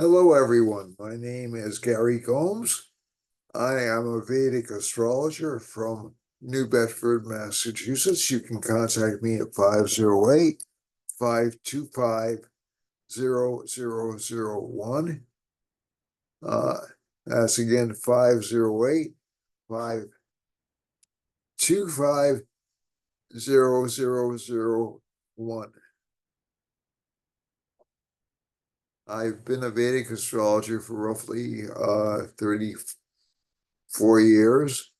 Hello, everyone. My name is Gary Gomes. I am a Vedic astrologer from New Bedford, Massachusetts. You can contact me at 508-525-0001. That's again 508-525-0001. I've been a Vedic astrologer for roughly 34 years.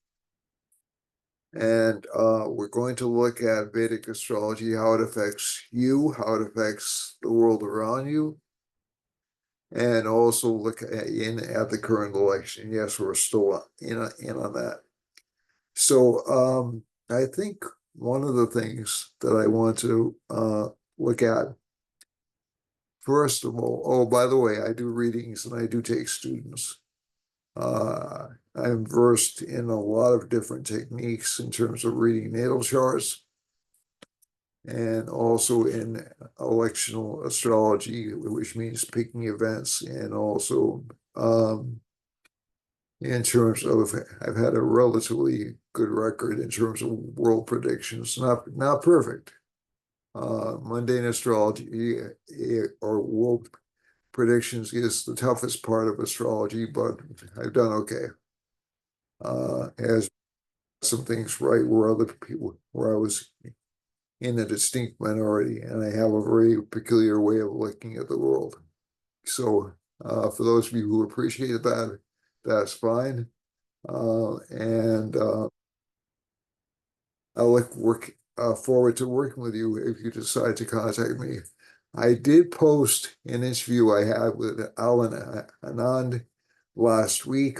And we're going to look at Vedic astrology, how it affects you, how it affects the world around you, and also look at the current election. Yes, we're still in on that. So I think one of the things that I want to look at, first of all, oh, by the way, I do readings and I do take students. I'm versed in a lot of different techniques in terms of reading natal charts and also in electional astrology, which means picking events, and also in terms of I've had a relatively good record in terms of world predictions, not perfect. Mundane astrology or world predictions is the toughest part of astrology, but I've done okay. As some things right where other people, where I was in a distinct minority, and I have a very peculiar way of looking at the world. So for those of you who appreciate that, that's fine. And I look forward to working with you if you decide to contact me. I did post an interview I had with Alan Anand last week.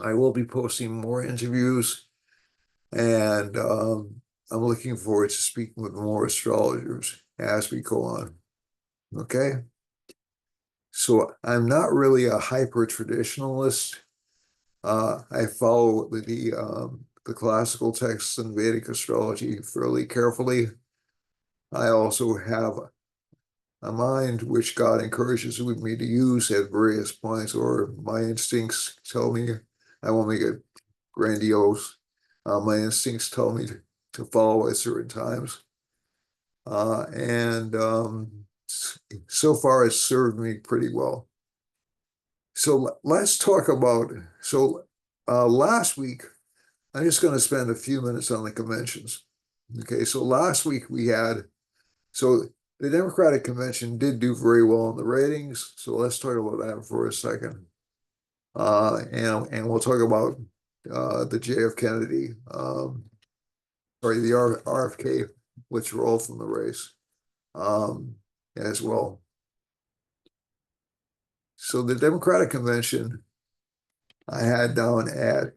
I will be posting more interviews, and I'm looking forward to speaking with more astrologers as we go on. Okay. So I'm not really a hyper traditionalist. I follow the classical texts in Vedic astrology fairly carefully. I also have a mind which God encourages me to use at various points, or my instincts tell me I won't make it grandiose. My instincts tell me to follow at certain times. And so far, it's served me pretty well. So let's talk about, last week, I'm just going to spend a few minutes on the conventions. Okay, so last week so the Democratic convention did do very well in the ratings. So let's talk about that for a second. And we'll talk about the JF Kennedy, the RFK withdrawal from the race as well. So the Democratic convention I had down at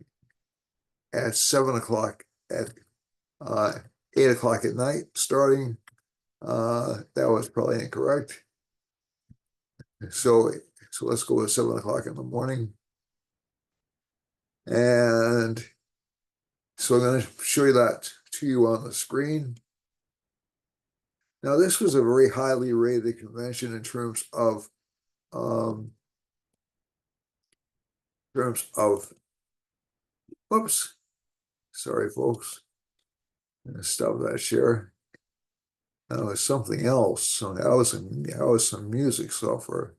7 o'clock at 8 o'clock at night starting. That was probably incorrect. So let's go with 7 o'clock in the morning. And so I'm going to show you that to you on the screen. Now, this was a very highly rated convention in terms of whoops, sorry, folks. I'm going to stop that share. That was something else. So that was some music software,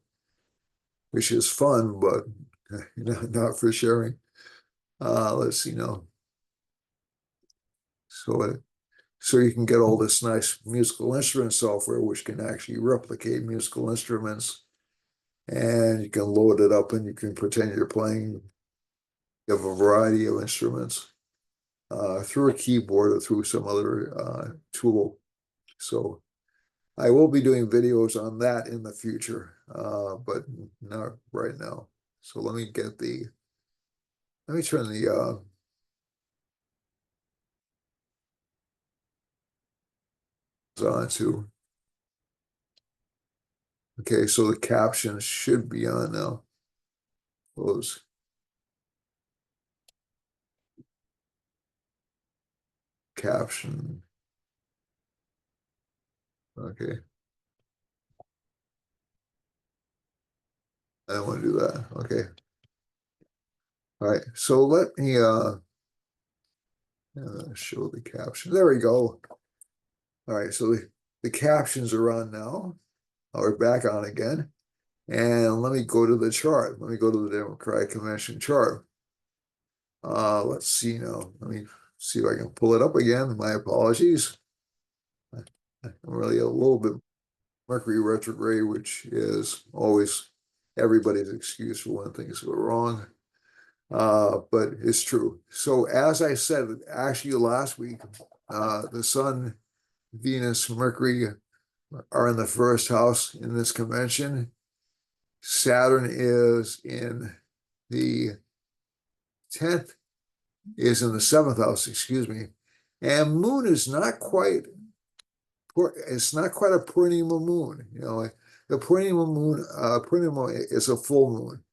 which is fun, but not for sharing. Let's see now. So you can get all this nice musical instrument software, which can actually replicate musical instruments, and you can load it up and you can pretend you're playing. You have a variety of instruments through a keyboard or through some other tool. So I will be doing videos on that in the future, but not right now. So let me turn the on to. Okay, so the captions should be on now. Close. Caption. Okay. I don't want to do that. Okay. All right. So let me show the caption. There we go. All right. So the captions are on now. We're back on again. And let me go to the chart. Let me go to the Democratic Convention chart. Let's see now. Let me see if I can pull it up again. My apologies. I'm really a little bit Mercury retrograde, which is always everybody's excuse for when things go wrong. But it's true. So as I said, actually last week, the Sun, Venus, Mercury are in the first house in this convention. Saturn is in the 10th, is in the 7th house, excuse me. And moon is not quite, it's not quite a perennial moon. You know, the perennial moon is a full moon.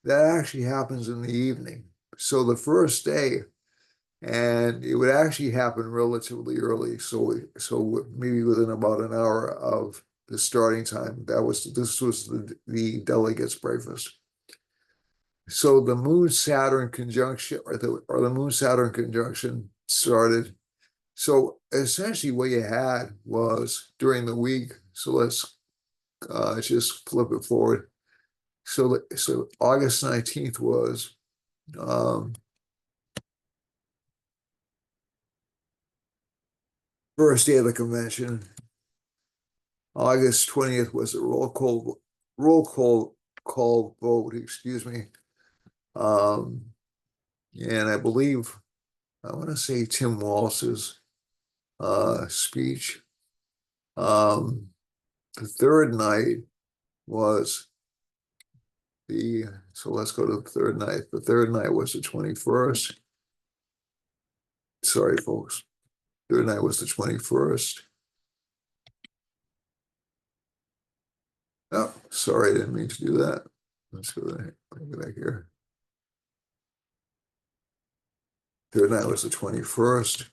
That actually happens in the evening. So the first day, and it would actually happen relatively early. So maybe within about an hour of the starting time. This was the delegates' breakfast. So the Moon Saturn conjunction, or the Moon Saturn conjunction started. So essentially, what you had was during the week. So let's just flip it forward. So August 19th was first day of the convention. August 20th was a roll call vote, excuse me. And I believe I want to say Tim Walz's speech. The third night was so let's go to the third night. The third night was the 21st. Sorry, folks. Third night was the 21st. Oh, sorry, I didn't mean to do that. Let's go back here. Third night was the 21st.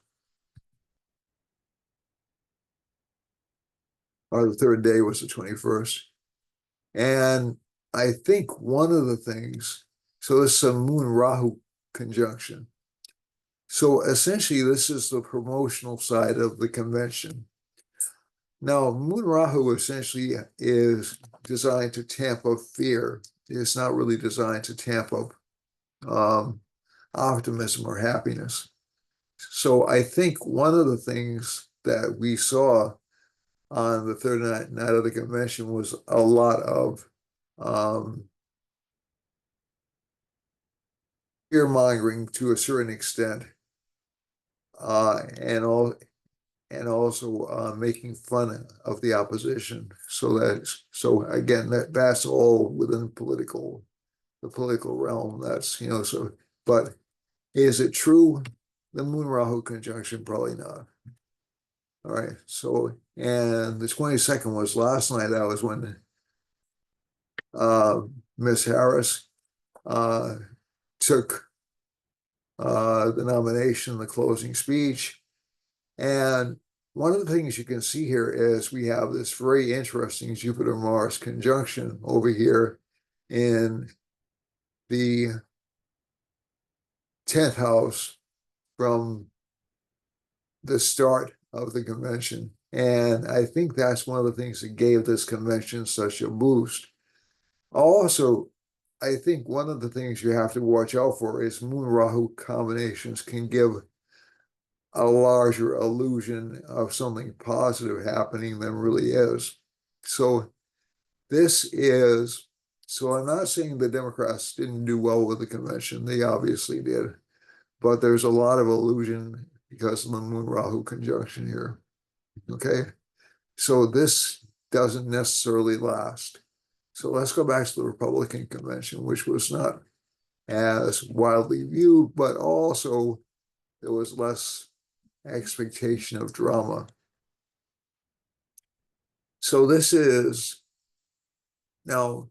Or the third day was the 21st. And I think one of the things, so this is a Moon Rahu conjunction. So essentially, this is the promotional side of the convention. Now, Moon Rahu essentially is designed to tamp up fear. It's not really designed to tamp up optimism or happiness. So I think one of the things that we saw on the third night of the convention was a lot of fear mongering to a certain extent, and also making fun of the opposition. So again, that's all within the political realm. That's so. But is it true? The Moon Rahu conjunction, probably not. All right. So and the 22nd was last night. That was when Miss Harris took the nomination, the closing speech. And one of the things you can see here is we have this very interesting Jupiter-Mars conjunction over here in the 10th house from the start of the convention. And I think that's one of the things that gave this convention such a boost. Also, I think one of the things you have to watch out for is Moon Rahu combinations can give a larger illusion of something positive happening than really is. So I'm not saying the Democrats didn't do well with the convention. They obviously did. But there's a lot of illusion because of the Moon Rahu conjunction here. Okay. So this doesn't necessarily last. So let's go back to the Republican convention, which was not as widely viewed, but also there was less expectation of drama. So this is now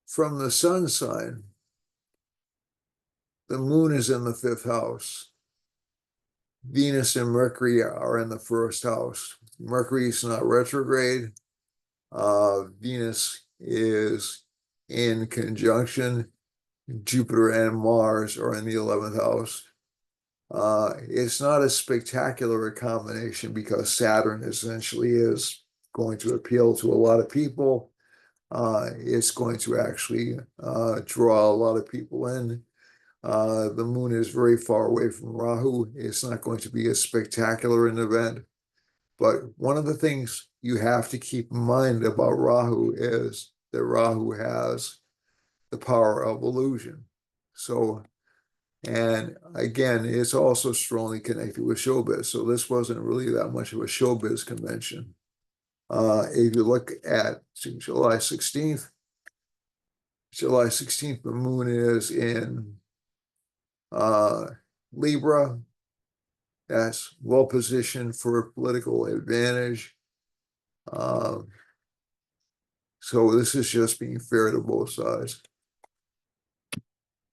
from the sun sign, the moon is in the 5th house. Venus and Mercury are in the 1st house. Mercury is not retrograde. Venus is in conjunction, Jupiter and Mars are in the 11th house. It's not a spectacular combination because Saturn essentially is going to appeal to a lot of people. It's going to actually draw a lot of people in. The moon is very far away from Rahu. It's not going to be as spectacular an event. But one of the things you have to keep in mind about Rahu is that Rahu has the power of illusion. So, and again, it's also strongly connected with showbiz. So this wasn't really that much of a showbiz convention. If you look at July 16th, the moon is in Libra. That's well positioned for political advantage. So this is just being fair to both sides.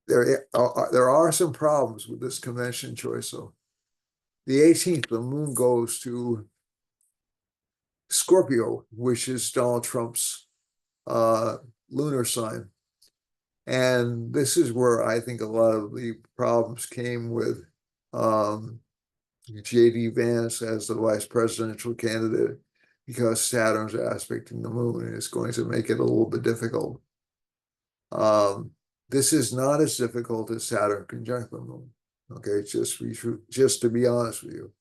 There are some problems with this convention choice, though. The 18th, the moon goes to Scorpio, which is Donald Trump's lunar sign. And this is where I think a lot of the problems came with J.D. Vance as the vice presidential candidate, because Saturn's aspecting the moon is going to make it a little bit difficult. This is not as difficult as Saturn conjunct the moon. Okay, just to be honest with you.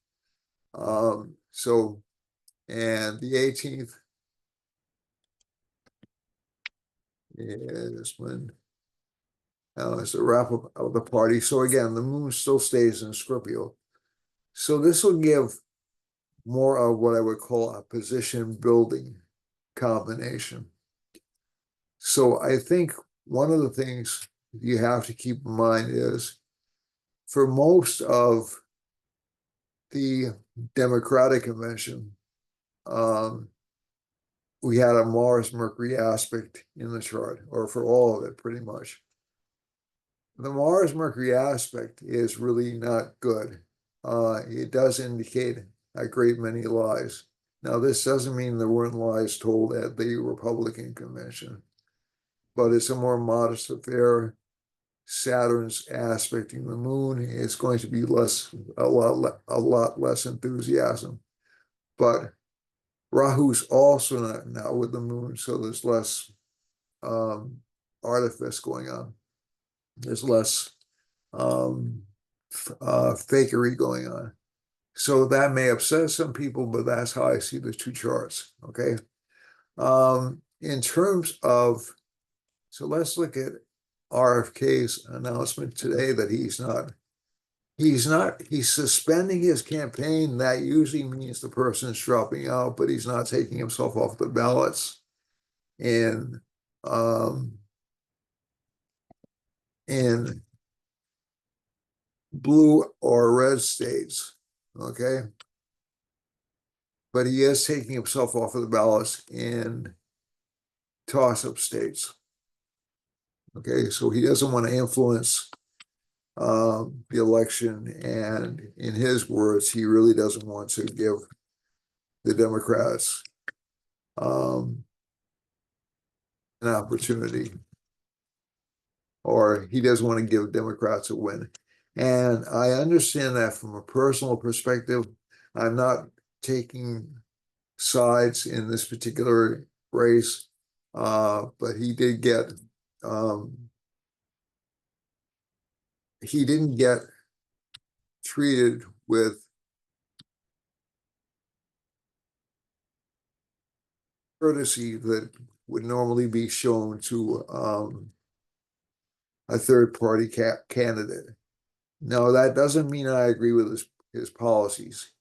So, and the 18th is when it's the wrap up of the party. So again, the moon still stays in Scorpio. So this will give more of what I would call a position building combination. So I think one of the things you have to keep in mind is for most of the Democratic convention, we had a Mars-Mercury aspect in the chart, or for all of it, pretty much. The Mars-Mercury aspect is really not good. It does indicate a great many lies. Now, this doesn't mean there weren't lies told at the Republican convention, but it's a more modest affair. Saturn's aspecting the moon is going to be a lot less enthusiasm. But Rahu's also not now with the moon, so there's less artifice going on. There's less fakery going on. So that may upset some people, but that's how I see the two charts. Okay. In terms of, so let's look at RFK's announcement today that he's suspending his campaign. That usually means the person's dropping out, but he's not taking himself off the ballots in blue or red states. Okay. But he is taking himself off of the ballots in toss-up states. Okay, so he doesn't want to influence the election, and in his words, he really doesn't want to give the Democrats an opportunity, or he doesn't want to give Democrats a win. And I understand that from a personal perspective. I'm not taking sides in this particular race, but he did get he didn't get treated with courtesy that would normally be shown to a third party candidate. No, that doesn't mean I agree with his policies.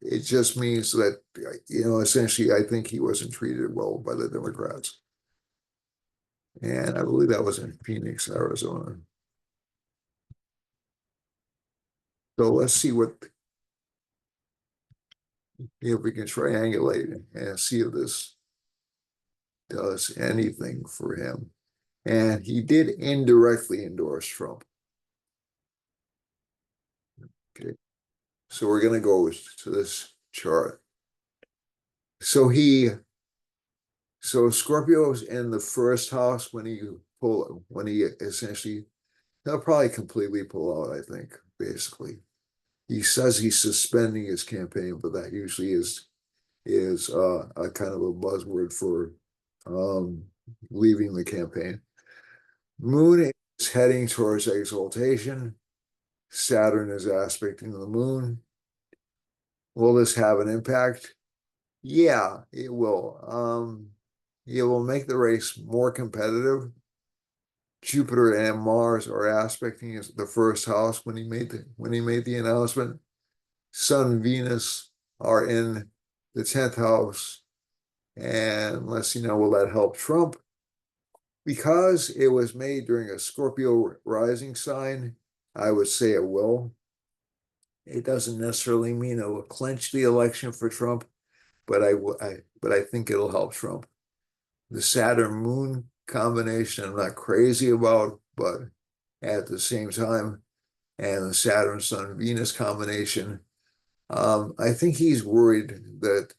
It just means that, essentially, I think he wasn't treated well by the Democrats. And I believe that was in Phoenix, Arizona. So let's see if we can triangulate and see if this does anything for him. And he did indirectly endorse Trump. Okay. So we're going to go to this chart. So So Scorpio's in the first house when he essentially, he'll probably completely pull out, I think, basically. He says he's suspending his campaign, but that usually is a kind of a buzzword for um, leaving the campaign. Moon is heading towards exaltation. Saturn is aspecting the moon. Will this have an impact? Yeah, it will. It will make the race more competitive. Jupiter and Mars are aspecting the first house when he made the announcement. Sun and Venus are in the 10th house. And let's see now, will that help Trump? Because it was made during a Scorpio rising sign, I would say it will. It doesn't necessarily mean it will clinch the election for Trump, but I think it'll help Trump. The Saturn Moon combination I'm not crazy about, but at the same time, and the Saturn Sun Venus combination, I think he's worried that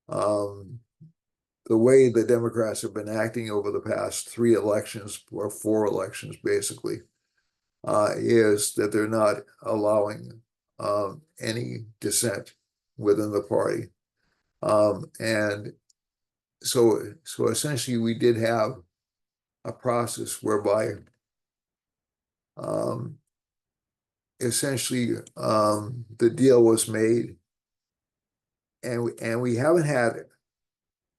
um, the way the Democrats have been acting over the past 3 elections or 4 elections, basically, is that they're not allowing any dissent within the party. And so essentially, we did have a process whereby um, essentially the deal was made, and we haven't had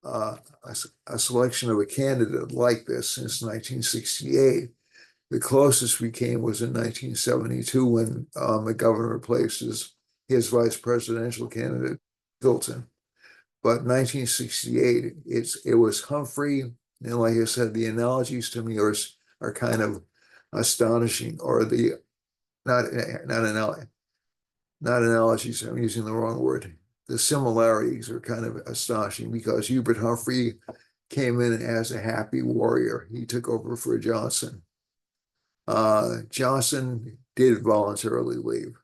a selection of a candidate like this since 1968. The closest we came was in 1972 when the governor replaced his vice presidential candidate, Hilton. But 1968, it was Humphrey, and like I said, the analogies to me are kind of astonishing, or the not analogies. I'm using the wrong word. The similarities are kind of astonishing because Hubert Humphrey came in as a happy warrior. He took over for Johnson. Johnson did voluntarily leave.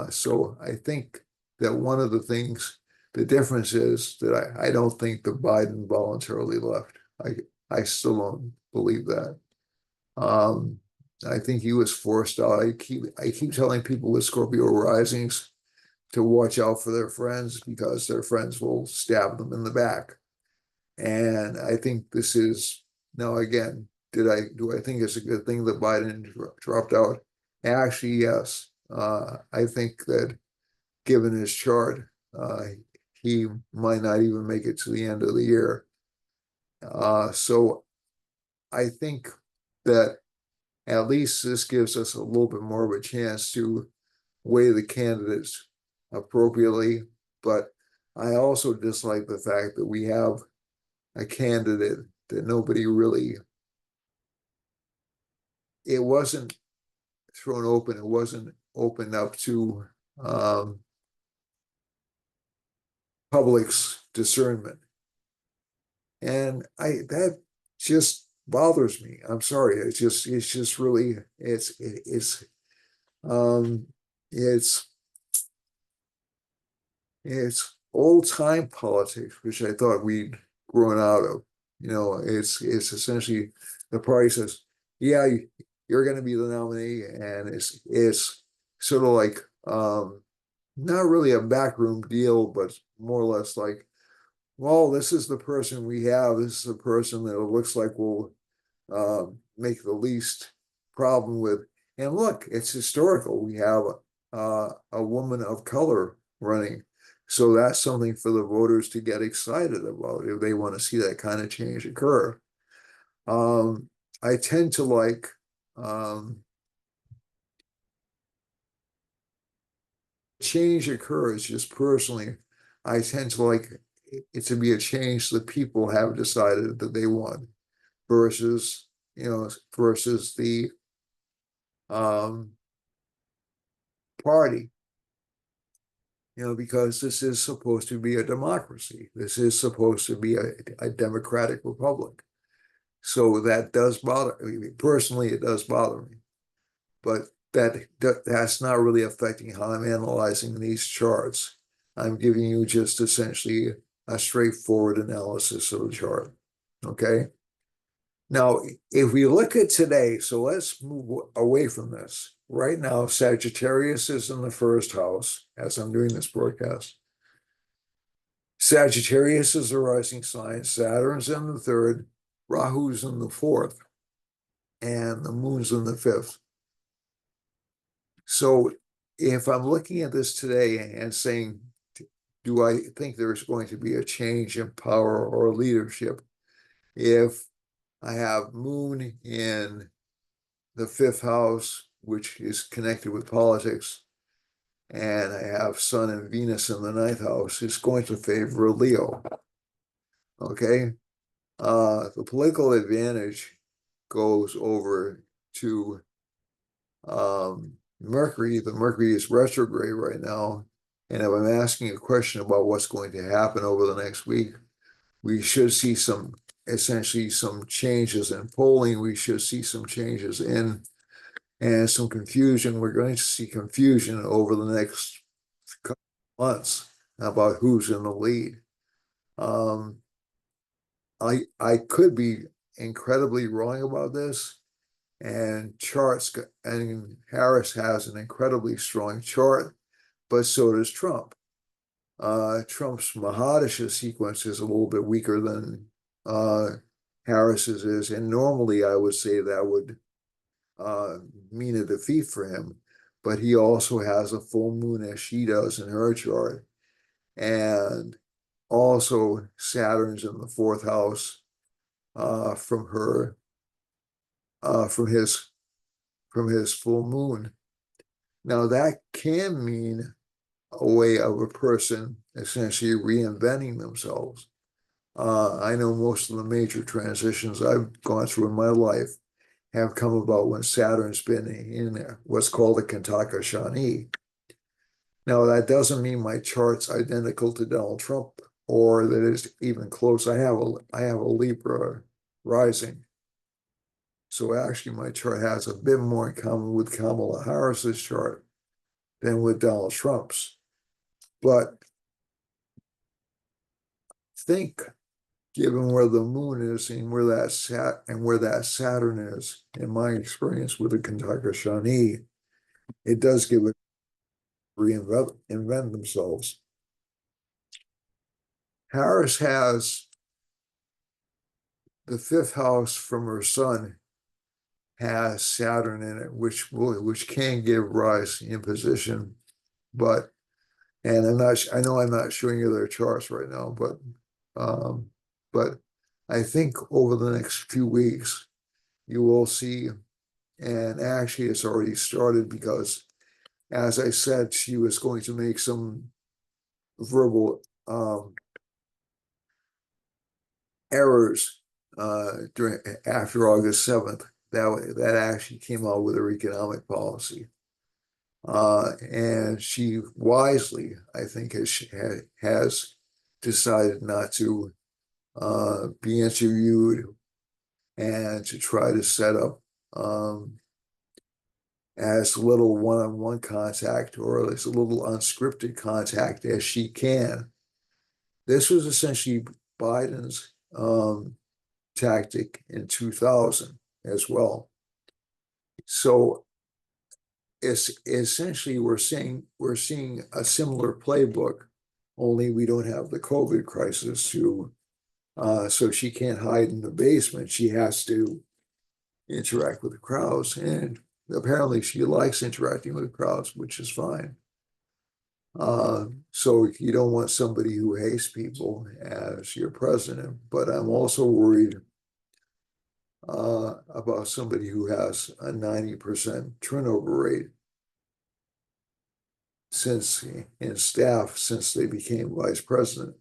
So I think that one of the things, the difference is that I don't think that Biden voluntarily left. I still don't believe that. Um, I think he was forced out. I keep telling people with Scorpio risings to watch out for their friends because their friends will stab them in the back. And I think this is now again, do I think it's a good thing that Biden dropped out? Actually, yes. I think that given his chart, he might not even make it to the end of the year. So I think that at least this gives us a little bit more of a chance to weigh the candidates appropriately. But I also dislike the fact that we have a candidate that nobody really, it wasn't thrown open, it wasn't opened up to public's discernment. And that just bothers me. I'm sorry. It's just really, um, it's, it's old time politics, which I thought we'd grown out of. It's essentially the party says, yeah, you're going to be the nominee. And it's sort of like, not really a backroom deal, but more or less like, well, this is the person we have. This is the person that it looks like will make the least problem with. And look, it's historical. We have a woman of color running. So that's something for the voters to get excited about if they want to see that kind of change occur. I tend to like change occurs just personally. I tend to like it to be a change that people have decided that they want versus, versus the um, party, because this is supposed to be a democracy. This is supposed to be a democratic republic. So that does bother me. Personally, it does bother me. But that's not really affecting how I'm analyzing these charts. I'm giving you just essentially a straightforward analysis of the chart. Okay. Now, if we look at today, so let's move away from this. Right now, Sagittarius is in the first house as I'm doing this broadcast. Sagittarius is the rising sign, Saturn's in the third, Rahu's in the fourth, and the moon's in the fifth. So if I'm looking at this today and saying, do I think there's going to be a change in power or leadership if I have moon in the fifth house, which is connected with politics, and I have Sun and Venus in the ninth house, it's going to favor Leo. Okay. The political advantage goes over to Mercury. The Mercury is retrograde right now. And if I'm asking a question about what's going to happen over the next week, we should see essentially some changes in polling. We should see some changes in and some confusion. We're going to see confusion over the next couple of months about who's in the lead. I could be incredibly wrong about this, and Harris has an incredibly strong chart, but so does Trump. Trump's Mahadasha sequence is a little bit weaker than Harris's is, and normally I would say that would mean a defeat for him, but he also has a full moon as she does in her chart, and also Saturn's in the fourth house from his full moon. Now that can mean a way of a person essentially reinventing themselves. I know most of the major transitions I've gone through in my life have come about when Saturn's been in what's called a Kantaka Shani. Now, that doesn't mean my chart's identical to Donald Trump or that it's even close. I have a Libra rising. So actually, my chart has a bit more in common with Kamala Harris's chart than with Donald Trump's. But think, given where the moon is and where that Saturn is, in my experience with the Kantaka Shani, it does give it reinvent themselves. Harris has the fifth house from her sun has Saturn in it, which can give rise in position, and I know I'm not showing you their charts right now, but I think over the next few weeks you will see, and actually it's already started because, as I said, she was going to make some verbal errors after August 7th. That actually came out with her economic policy. And she wisely, I think, has decided not to be interviewed and to try to set up as little one-on-one contact or as little unscripted contact as she can. This was essentially Biden's tactic in 2000 as well. So it's essentially we're seeing a similar playbook, only we don't have the COVID crisis so she can't hide in the basement. She has to interact with the crowds, and apparently she likes interacting with the crowds, which is fine. So you don't want somebody who hates people as your president, but I'm also worried about somebody who has a 90% turnover rate in staff since they became vice president.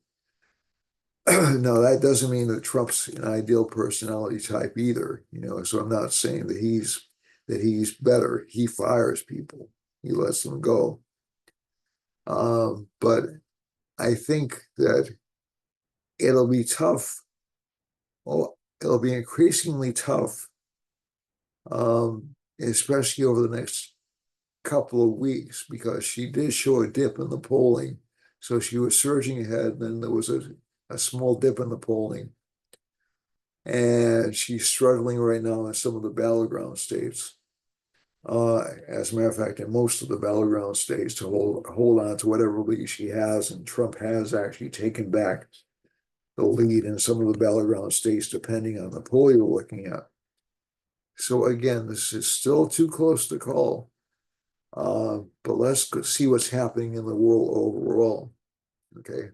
Now, that doesn't mean that Trump's an ideal personality type either, so I'm not saying that he's better. He fires people. He lets them go. But I think that it'll be tough. Well, it'll be increasingly tough, especially over the next couple of weeks, because she did show a dip in the polling. So she was surging ahead. Then there was a small dip in the polling. And she's struggling right now in some of the battleground states. As a matter of fact, in most of the battleground states, to hold on to whatever lead she has, and Trump has actually taken back the lead in some of the battleground states, depending on the poll you're looking at. So again, this is still too close to call, but let's see what's happening in the world overall. Okay,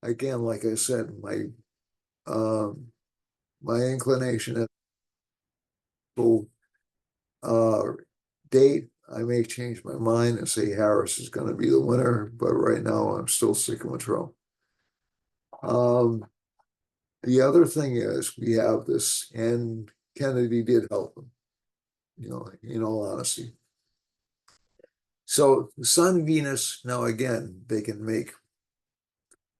again, like I said, my inclination at the date, I may change my mind and say Harris is going to be the winner, but right now I'm still sticking with Trump. The other thing is we have this, and Kennedy did help him, in all honesty. So the Sun, Venus, now again, they can make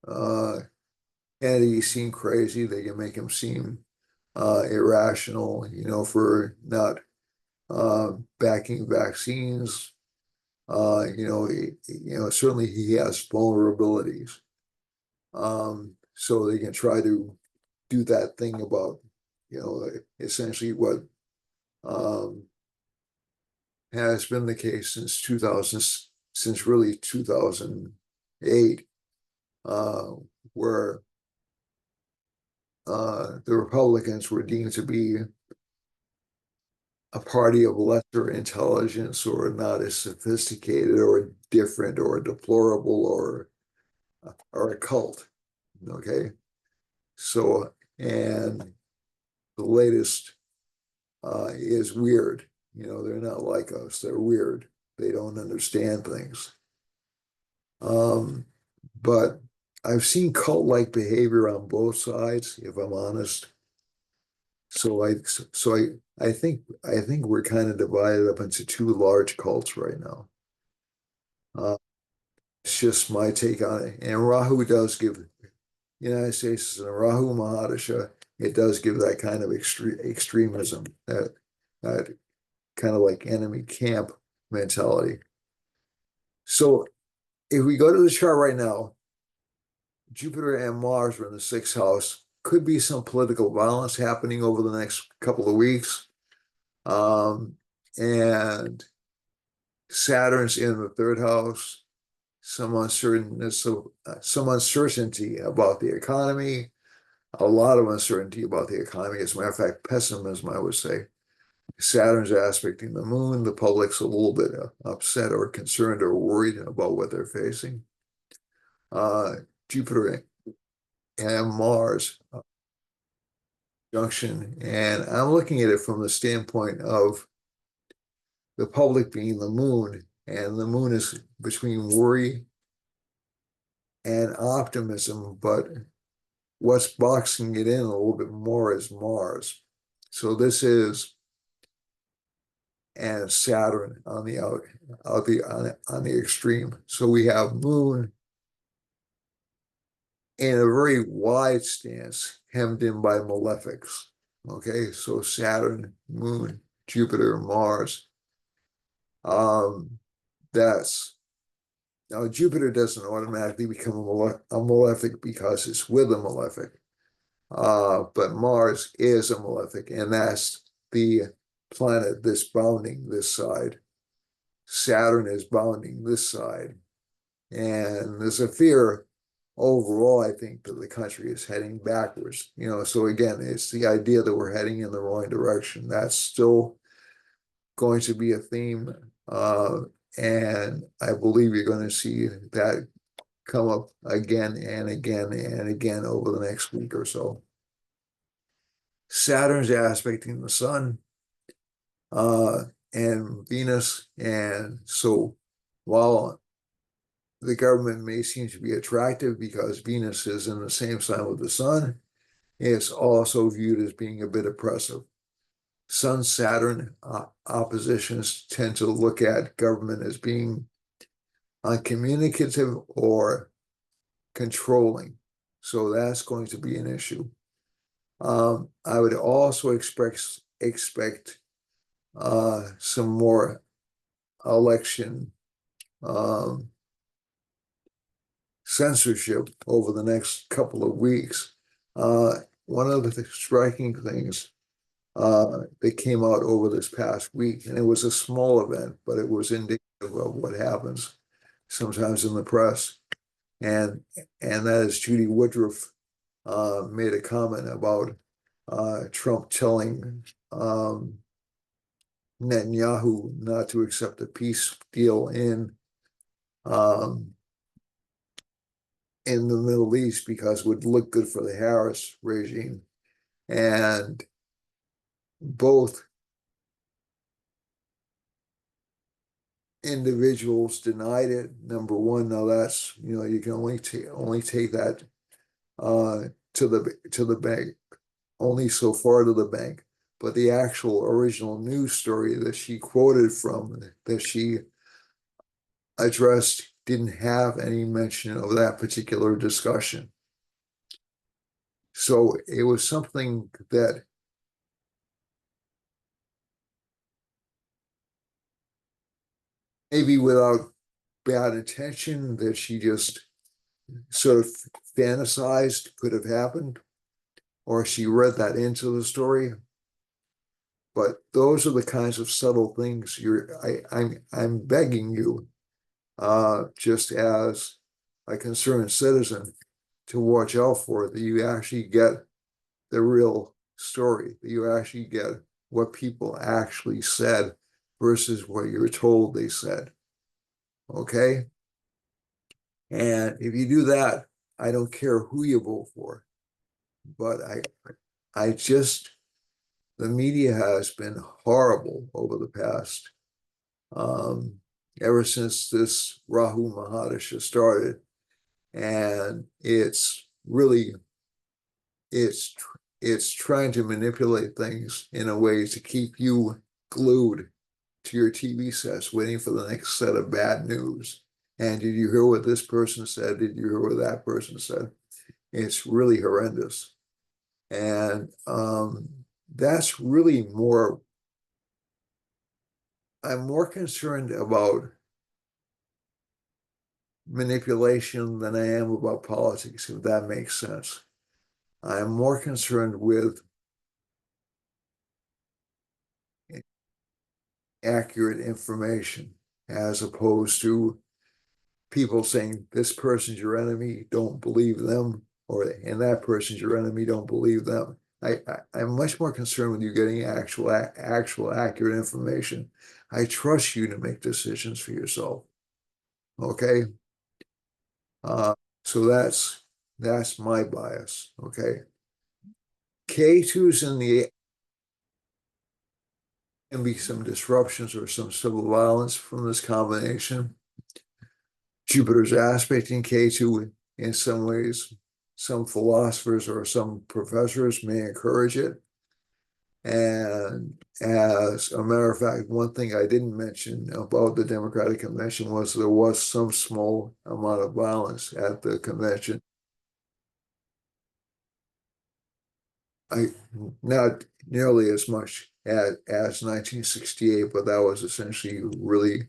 Kennedy seem crazy. They can make him seem irrational, for not backing vaccines. Certainly he has vulnerabilities. So they can try to do that thing about, essentially what has been the case since 2000, since really 2008, where the Republicans were deemed to be a party of lesser intelligence, or not as sophisticated or different or deplorable or a cult. Okay. So, and the latest is weird. They're not like us. They're weird. They don't understand things. But I've seen cult-like behavior on both sides, if I'm honest. So I think we're kind of divided up into two large cults right now. It's just my take on it. And Rahu does give United States and Rahu Mahadasha, it does give that kind of extremism, that kind of like enemy camp mentality. So if we go to the chart right now, Jupiter and Mars are in the sixth house. Could be some political violence happening over the next couple of weeks. And Saturn's in the third house. Some uncertainty about the economy, a lot of uncertainty about the economy. As a matter of fact, pessimism, I would say. Saturn's aspecting the moon. The public's a little bit upset or concerned or worried about what they're facing. Jupiter and Mars junction, and I'm looking at it from the standpoint of the public being the moon, and the moon is between worry and optimism, but what's boxing it in a little bit more is Mars. So this is, and Saturn on the on the extreme. So we have moon in a very wide stance, hemmed in by malefics. Okay, so Saturn, moon, Jupiter, Mars. That's Now Jupiter doesn't automatically become a malefic because it's with a malefic. But Mars is a malefic, and that's the planet that's bounding this side. Saturn is bounding this side. And there's a fear overall, I think, that the country is heading backwards. So again, it's the idea that we're heading in the wrong direction. That's still going to be a theme. And I believe you're going to see that come up again and again and again over the next week or so. Saturn's aspecting the sun and Venus. And so while the government may seem to be attractive because Venus is in the same sign with the sun, it's also viewed as being a bit oppressive. Sun-Saturn oppositions tend to look at government as being uncommunicative or controlling. So that's going to be an issue. I would also expect some more election censorship over the next couple of weeks. One of the striking things that came out over this past week, and it was a small event, but it was indicative of what happens sometimes in the press, and that is Judy Woodruff made a comment about Trump telling Netanyahu not to accept a peace deal um, in the Middle East because it would look good for the Harris regime. And both individuals denied it. Number one, now that's, you can only take that to the bank, only so far to the bank. But the actual original news story that she quoted from, that she addressed, didn't have any mention of that particular discussion. So it was something that maybe without bad intention, that she just sort of fantasized could have happened, or she read that into the story. But those are the kinds of subtle things I'm begging you, just as a concerned citizen, to watch out for, that you actually get the real story, that you actually get what people actually said versus what you're told they said. Okay? And if you do that, I don't care who you vote for, but I just, the media has been horrible over the past, ever since this Rahu Mahadasha started. And it's really, it's trying to manipulate things in a way to keep you glued to your TV sets, waiting for the next set of bad news. And did you hear what this person said? Did you hear what that person said? It's really horrendous. And that's really more, I'm more concerned about manipulation than I am about politics, if that makes sense. I'm more concerned with accurate information, as opposed to people saying this person's your enemy, don't believe them, and that person's your enemy, don't believe them. I'm much more concerned with you getting actual accurate information. I trust you to make decisions for yourself. Okay. So that's my bias. Okay. K2's in the, can be some disruptions or some civil violence from this combination. Jupiter's aspecting K2 in some ways. Some philosophers or some professors may encourage it. And as a matter of fact, one thing I didn't mention about the Democratic Convention was there was some small amount of violence at the convention. Not nearly as much as 1968, but that was essentially really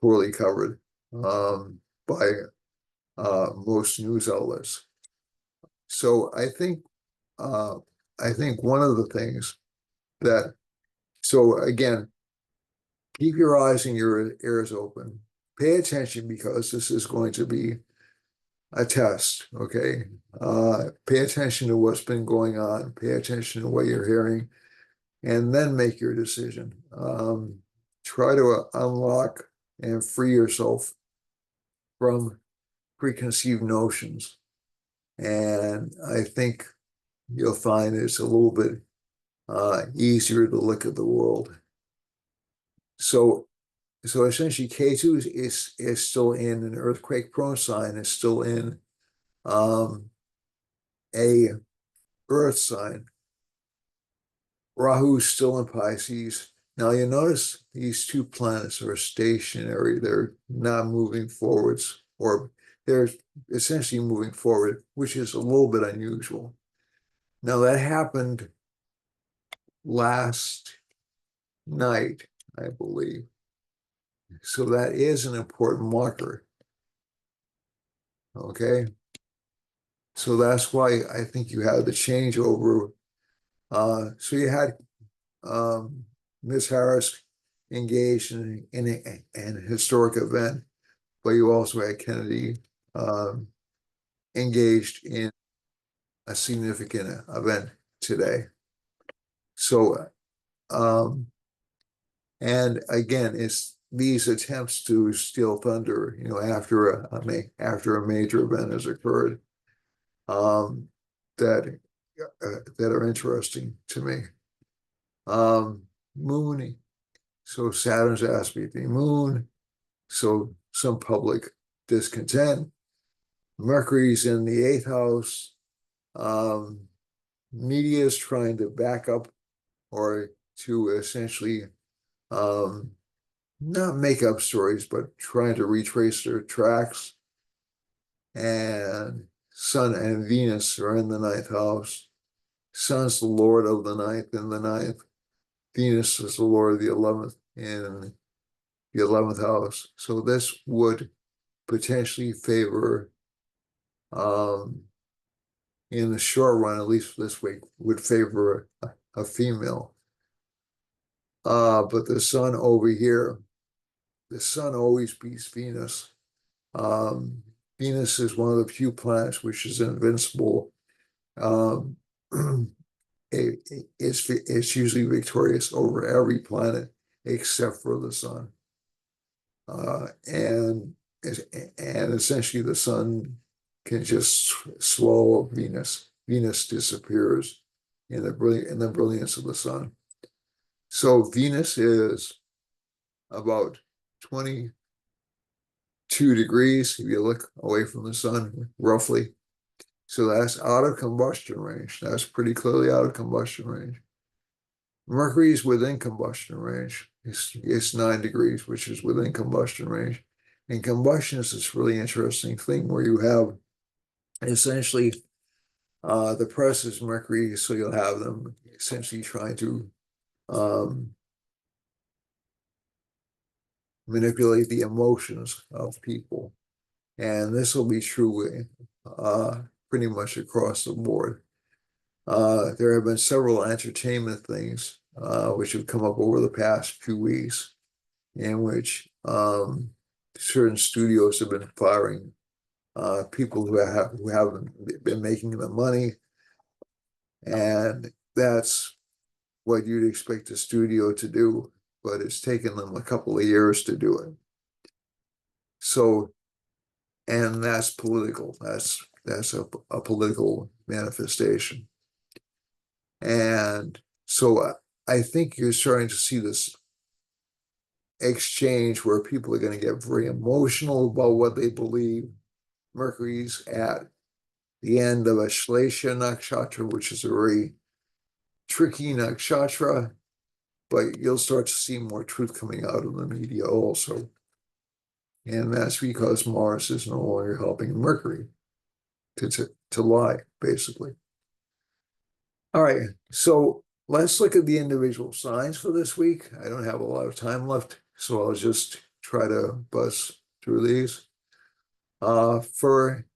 poorly covered by most news outlets. So I think one of the things that, so again, keep your eyes and your ears open. Pay attention, because this is going to be a test, okay? Pay attention to what's been going on. Pay attention to what you're hearing, and then make your decision. Try to unlock and free yourself from preconceived notions. And I think you'll find it's a little bit easier to look at the world. So essentially K2 is still in an earthquake prone sign, is still in a earth sign. Rahu's still in Pisces. Now you notice these two planets are stationary. They're not moving forwards, or they're essentially moving forward, which is a little bit unusual. Now that happened last night, I believe. So that is an important marker. Okay. So that's why I think you had the changeover. So you had Ms. Harris engaged in an historic event, but you also had Kennedy um, engaged in a significant event today. So, and again, it's these attempts to steal thunder, after a major event has occurred, um, that that are interesting to me. Moon, so Saturn's aspect the moon, so some public discontent. Mercury's in the eighth house. Um, Media is trying to back up or to essentially um, not make up stories, but trying to retrace their tracks. And Sun and Venus are in the ninth house. Sun's the lord of the ninth in the ninth. Venus is the lord of the 11th in the 11th house. So this would potentially favor, um, in the short run, at least this week, would favor a female. But the sun over here, the sun always beats Venus. Um, Venus is one of the few planets which is invincible. Um, it's usually victorious over every planet except for the sun. And essentially the sun can just swallow Venus. Venus disappears in the brilliance of the sun. So Venus is about 22 degrees if you look away from the sun, roughly. So that's out of combustion range. That's pretty clearly out of combustion range. Mercury is within combustion range. It's 9 degrees, which is within combustion range. And combustion is this really interesting thing where you have essentially the press is Mercury, so you'll have them essentially trying to um, manipulate the emotions of people. And this will be true pretty much across the board. There have been several entertainment things which have come up over the past few weeks in which certain studios have been firing people who haven't been making the money, and that's what you'd expect a studio to do, but it's taken them a couple of years to do it. So, and that's political. That's a political manifestation, and so I think you're starting to see this exchange where people are going to get very emotional about what they believe. Mercury's at the end of Ashlesha Nakshatra, which is a very tricky nakshatra, but you'll start to see more truth coming out of the media also. And that's because Mars is no longer helping Mercury to lie, basically. All right, so let's look at the individual signs for this week. I don't have a lot of time left, so I'll just try to buzz through these. For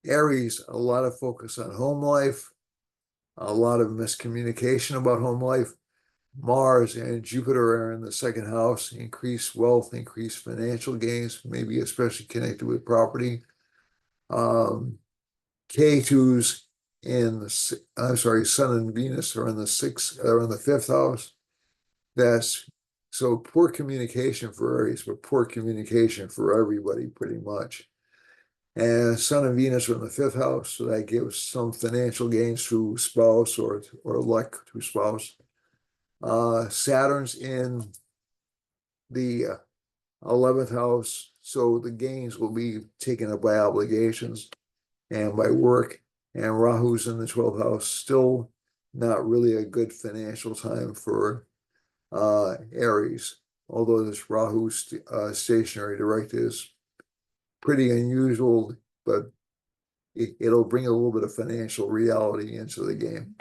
Aries, a lot of focus on home life, a lot of miscommunication about home life. Mars and Jupiter are in the second house, increased wealth, increased financial gains, maybe especially connected with property. K2's I'm sorry, Sun and Venus are in the fifth house. That's so poor communication for Aries, but poor communication for everybody pretty much. And Sun and Venus are in the fifth house, so that gives some financial gains to spouse or luck to spouse. Saturn's in the 11th house, so the gains will be taken up by obligations and by work. And Rahu's in the 12th house, still not really a good financial time for Aries, although this Rahu stationary direct is pretty unusual, but it'll bring a little bit of financial reality into the game.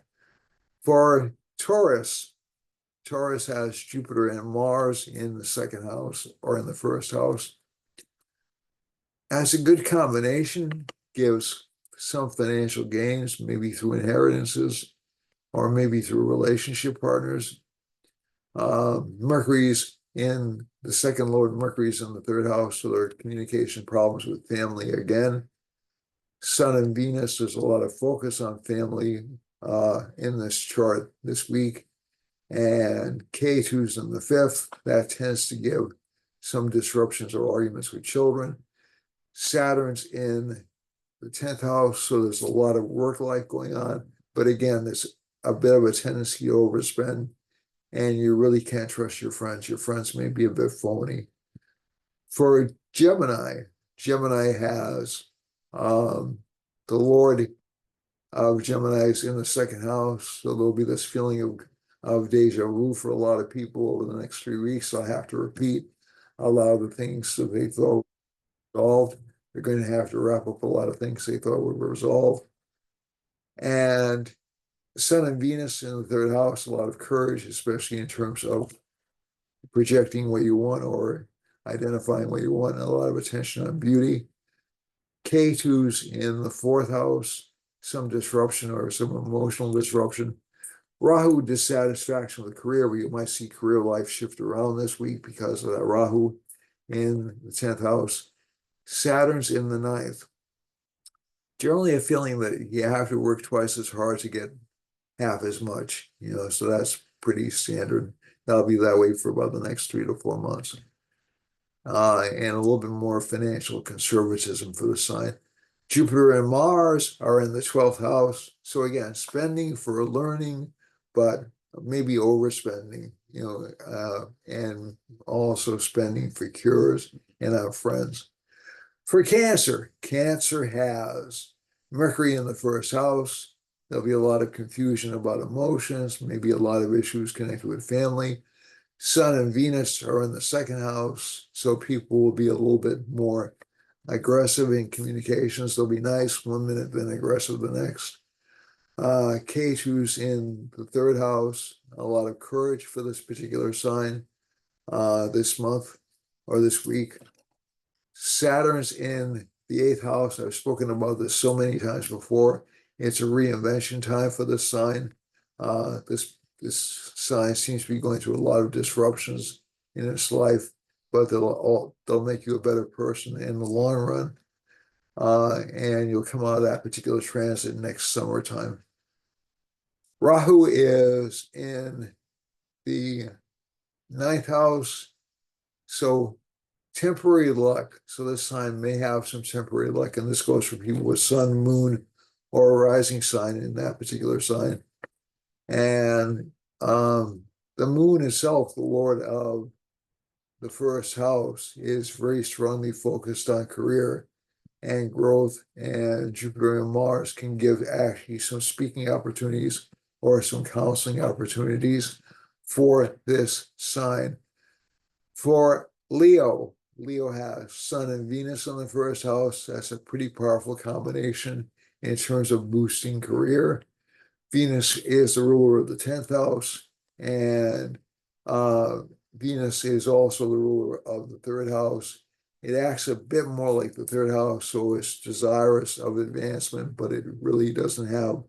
For Taurus, Taurus has Jupiter and Mars in the second house or in the first house. as a good combination, gives some financial gains, maybe through inheritances or maybe through relationship partners. Mercury's in the second lord, Mercury's in the third house, so there are communication problems with family again. Sun and Venus, there's a lot of focus on family in this chart this week. And K2's in the fifth, that tends to give some disruptions or arguments with children. Saturn's in the 10th house, so there's a lot of work life going on. But again, there's a bit of a tendency to overspend, and you really can't trust your friends. Your friends may be a bit phony. For Gemini, Gemini has the Lord of Gemini is in the second house, so there'll be this feeling of deja vu for a lot of people over the next 3 weeks. I'll have to repeat a lot of the things that they thought resolved. They're going to have to wrap up a lot of things they thought would resolve. And Sun and Venus in the third house, a lot of courage, especially in terms of projecting what you want or identifying what you want, and a lot of attention on beauty. K2's in the fourth house, some disruption or some emotional disruption. Rahu, dissatisfaction with career, where you might see career life shift around this week because of that Rahu in the 10th house. Saturn's in the ninth. Generally a feeling that you have to work twice as hard to get half as much, so that's pretty standard. That'll be that way for about the next 3 to 4 months. And a little bit more financial conservatism for the sign. Jupiter and Mars are in the 12th house. So again, spending for learning, but maybe overspending, and also spending for cures and our friends. For Cancer, Cancer has Mercury in the first house. There'll be a lot of confusion about emotions, maybe a lot of issues connected with family. Sun and Venus are in the second house, so people will be a little bit more aggressive in communications. They'll be nice 1 minute, then aggressive the next. K2's in the third house, a lot of courage for this particular sign this month or this week. Saturn's in the 8th house. I've spoken about this so many times before. It's a reinvention time for this sign. This sign seems to be going through a lot of disruptions in its life, but they'll make you a better person in the long run. And you'll come out of that particular transit next summertime. Rahu is in the 9th house, so temporary luck. So this sign may have some temporary luck, and this goes for people with sun, moon, or a rising sign in that particular sign. And the moon itself, the lord of the first house, is very strongly focused on career and growth, and Jupiter and Mars can give actually some speaking opportunities or some counseling opportunities for this sign. For Leo, Leo has Sun and Venus in the first house. That's a pretty powerful combination in terms of boosting career. Venus is the ruler of the 10th house, and Venus is also the ruler of the third house. It acts a bit more like the third house, so it's desirous of advancement, but it really doesn't have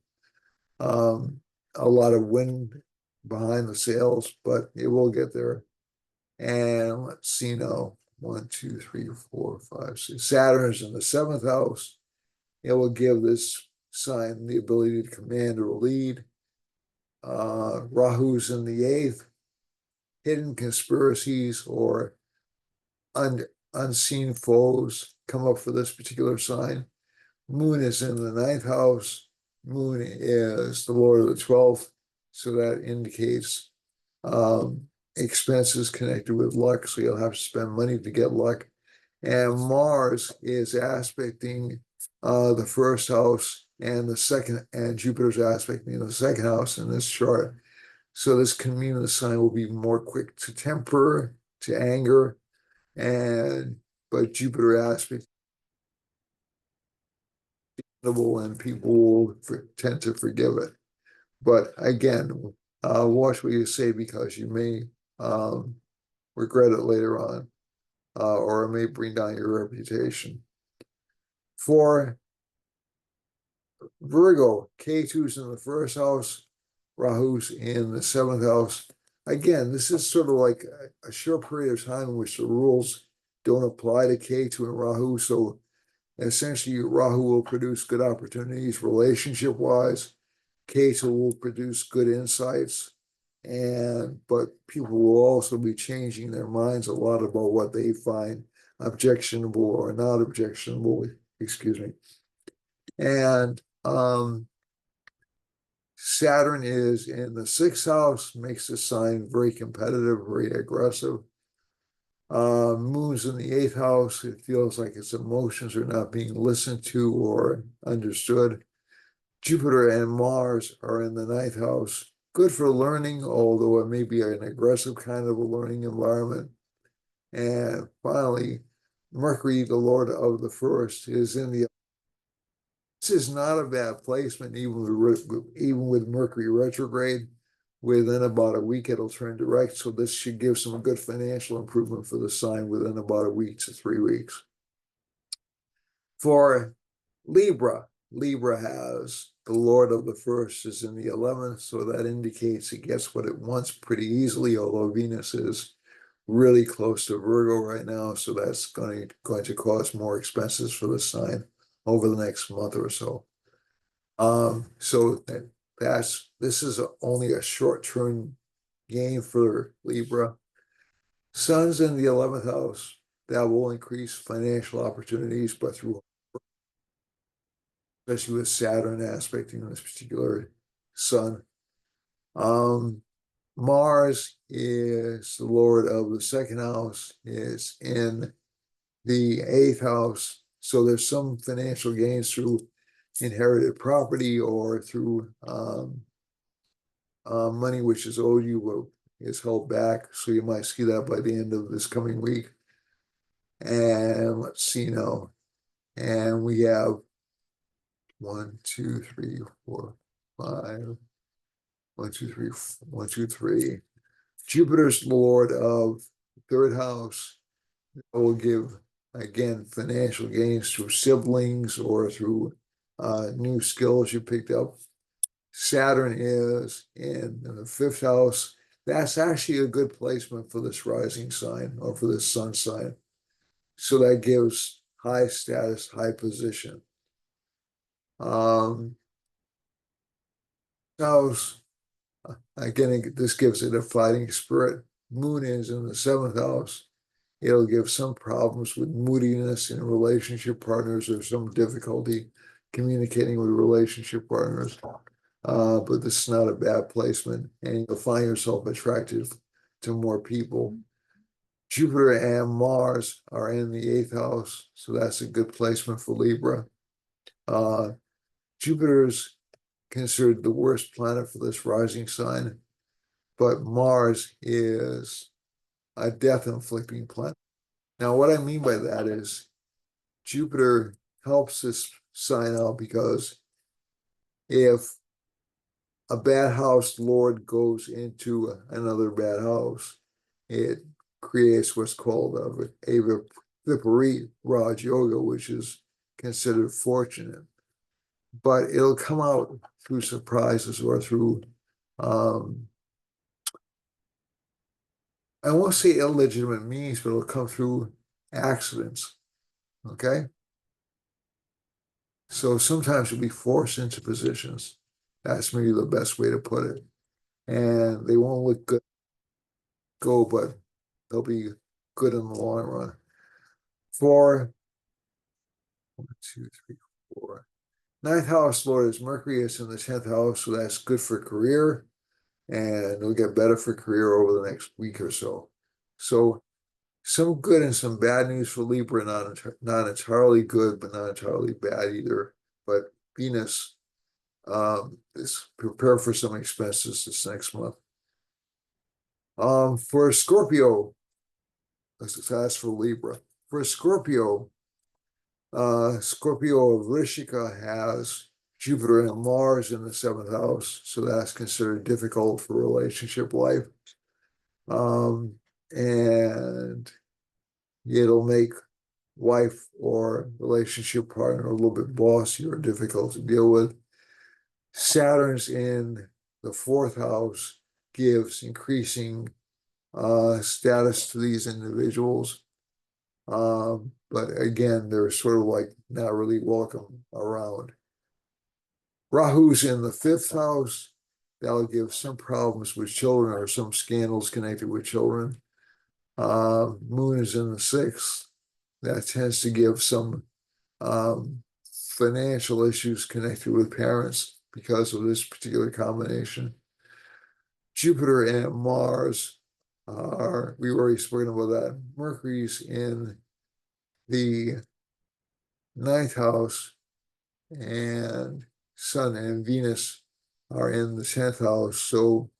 a lot of wind behind the sails, but it will get there. And let's see now, 1, 2, 3, 4, 5, 6. Saturn's in the 7th house. It will give this sign the ability to command or lead. Rahu's in the 8th. Hidden conspiracies or unseen foes come up for this particular sign. Moon is in the 9th house. Moon is the lord of the 12th, so that indicates expenses connected with luck, so you'll have to spend money to get luck. And Mars is aspecting the first house and the second, and Jupiter's aspecting the second house in this chart. So this can mean the sign will be more quick to temper, to anger, but Jupiter aspect and people will tend to forgive it. But again, watch what you say, because you may regret it later on, or it may bring down your reputation. For Virgo, K2's in the first house, Rahu's in the seventh house. Again, this is sort of like a short period of time in which the rules don't apply to K2 and Rahu. So essentially, Rahu will produce good opportunities relationship-wise. K2 will produce good insights. But people will also be changing their minds a lot about what they find objectionable or not objectionable, excuse me. And Saturn is in the sixth house, makes the sign very competitive, very aggressive. Moon's in the eighth house. It feels like its emotions are not being listened to or understood. Jupiter and Mars are in the ninth house. Good for learning, although it may be an aggressive kind of a learning environment. And finally, Mercury, the Lord of the first, is in the. This is not a bad placement, even with Mercury retrograde. Within about a week, it'll turn direct. So this should give some good financial improvement for the sign within about a week to 3 weeks. For Libra, Libra has the Lord of the first is in the 11th. So that indicates it gets what it wants pretty easily, although Venus is really close to Virgo right now. So that's going to cause more expenses for the sign over the next month or so. So this is only a short-term gain for Libra. Sun's in the 11th house. That will increase financial opportunities, but through, especially with Saturn aspecting this particular sun. Mars is the Lord of the second house, is in the eighth house. So there's some financial gains through inherited property or through money which is owed you is held back. So you might see that by the end of this coming week. And let's see now. And we have 1, 2, 3, 4, 5. 1, 2, 3, 1, 2, 3. Jupiter's the Lord of the third house. It will give, again, financial gains through siblings or through new skills you picked up. Saturn is in the fifth house. That's actually a good placement for this rising sign or for this sun sign. So that gives high status, high position. House, again, this gives it a fighting spirit. Moon is in the seventh house. It'll give some problems with moodiness in relationship partners or some difficulty communicating with relationship partners. But this is not a bad placement, and you'll find yourself attracted to more people. Jupiter and Mars are in the eighth house, so that's a good placement for Libra. Jupiter's considered the worst planet for this rising sign, but Mars is a death-inflicting planet. Now, what I mean by that is Jupiter helps this sign out because if a bad house lord goes into another bad house, it creates what's called a Viparit Raj Yoga, which is considered fortunate. But it'll come out through surprises or through, I won't say illegitimate means, but it'll come through accidents. Okay? So sometimes you'll be forced into positions. That's maybe the best way to put it. And they won't look good, but they'll be good in the long run. For 1, 2, 3, 4. Ninth house Lord is Mercury. It's in the 10th house, so that's good for career, and it'll get better for career over the next week or so. So some good and some bad news for Libra, not entirely good, but not entirely bad either. But Venus is prepare for some expenses this next month. For Scorpio, that's for Libra. For Scorpio, Scorpio of Vrishika has Jupiter and Mars in the 7th house, so that's considered difficult for relationship life. And it'll make wife or relationship partner a little bit bossy or difficult to deal with. Saturn's in the fourth house gives increasing status to these individuals. But again, they're sort of like not really welcome around. Rahu's in the fifth house. That'll give some problems with children or some scandals connected with children. Moon is in the sixth. That tends to give some financial issues connected with parents because of this particular combination. Jupiter and Mars are, we've already spoken about that. Mercury's in the ninth house, and Sun and Venus are in the 10th house. So,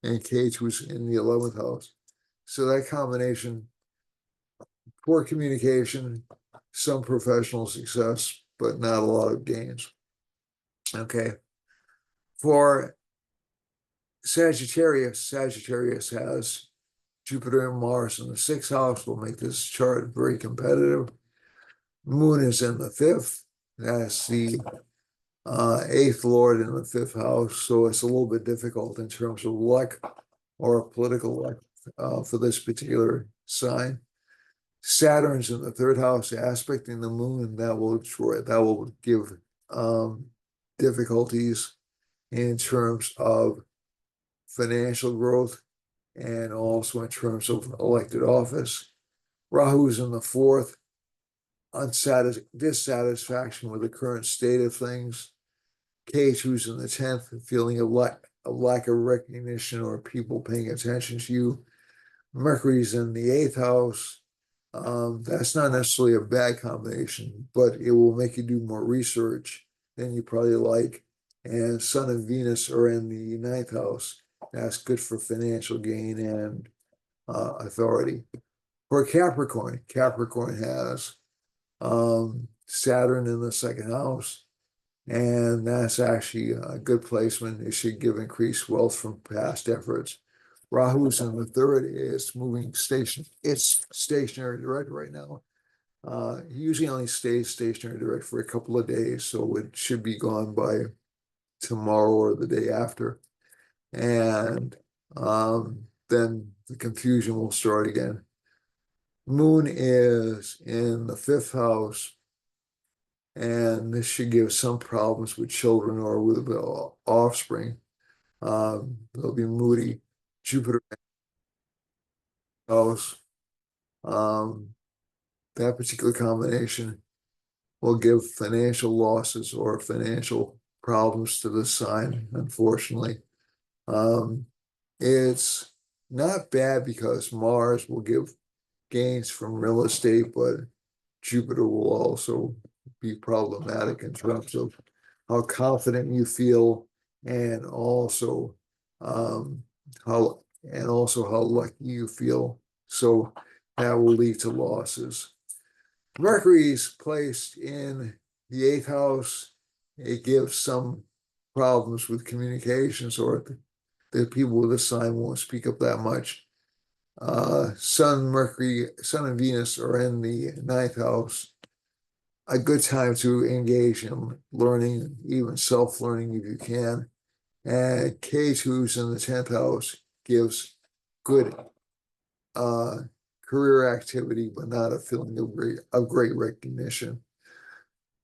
and Ketu's in the 11th house. So that combination, poor communication, some professional success, but not a lot of gains. Okay. For Sagittarius has Jupiter and Mars in the sixth house. Will make this chart very competitive. Moon is in the fifth. That's the eighth lord in the fifth house. So it's a little bit difficult in terms of luck or political luck for this particular sign. Saturn's in the third house, aspecting the moon. That will give difficulties in terms of financial growth and also in terms of elected office. Rahu's in the fourth, dissatisfaction with the current state of things. Ketu's in the 10th, feeling a lack of recognition or people paying attention to you. Mercury's in the eighth house. That's not necessarily a bad combination, but it will make you do more research than you probably like. And Sun and Venus are in the ninth house. That's good for financial gain and authority. For Capricorn has Saturn in the second house, and that's actually a good placement. It should give increased wealth from past efforts. Rahu's in the third. It's stationary direct right now. He usually only stays stationary direct for a couple of days, so it should be gone by tomorrow or the day after. And then the confusion will start again. Moon is in the fifth house, and this should give some problems with children or with offspring. They'll be moody. Jupiter house. That particular combination will give financial losses or financial problems to the sign, unfortunately. It's not bad because Mars will give gains from real estate, but Jupiter will also be problematic in terms of how confident you feel and also how lucky you feel. So that will lead to losses. Mercury's placed in the eighth house. It gives some problems with communications, or the people with the sign won't speak up that much. Sun and Venus are in the ninth house. A good time to engage in learning, even self-learning if you can. And Ketu's in the 10th house gives good career activity, but not a feeling of great recognition.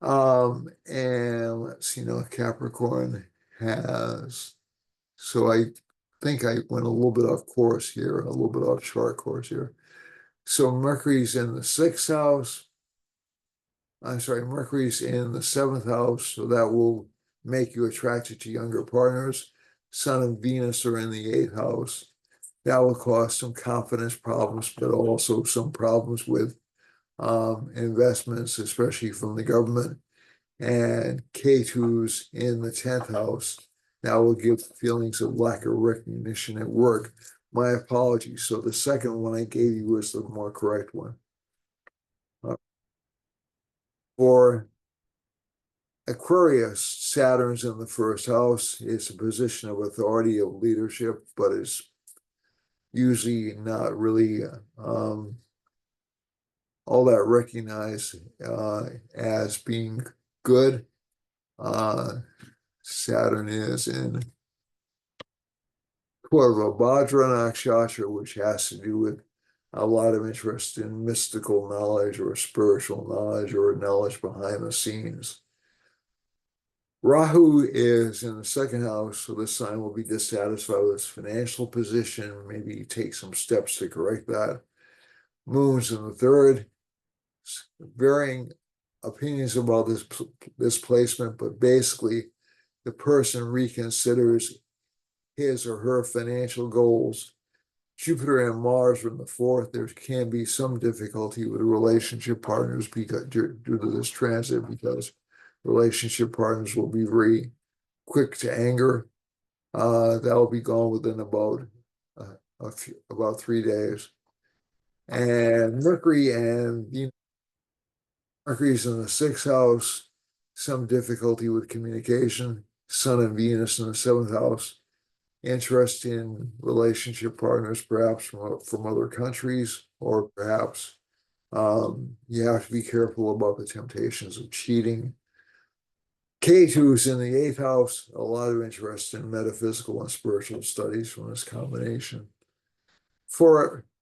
And let's see, Capricorn has, so I think I went a little bit off course here, a little bit off chart course here. So Mercury's in the sixth house. Mercury's in the seventh house, so that will make you attracted to younger partners. Sun and Venus are in the eighth house. That will cause some confidence problems, but also some problems with investments, especially from the government. And Ketu's in the 10th house. That will give feelings of lack of recognition at work. My apologies. So the second one I gave you was the more correct one. For Aquarius, Saturn's in the first house. It's a position of authority, of leadership, but it's usually not really all that recognized as being good. Uh, Saturn is in Purvabhadra Nakshatra, which has to do with a lot of interest in mystical knowledge or spiritual knowledge or knowledge behind the scenes. Rahu is in the second house, so this sign will be dissatisfied with its financial position, maybe take some steps to correct that. Moon's in the third, varying opinions about this placement, but basically the person reconsiders his or her financial goals. Jupiter and Mars are in the fourth. There can be some difficulty with relationship partners because due to this transit, because relationship partners will be very quick to anger. That'll be gone within about 3 days. And Mercury's in the sixth house, some difficulty with communication. Sun and Venus in the seventh house, interest in relationship partners, perhaps from other countries, or perhaps you have to be careful about the temptations of cheating. Ketu's in the eighth house, a lot of interest in metaphysical and spiritual studies from this combination.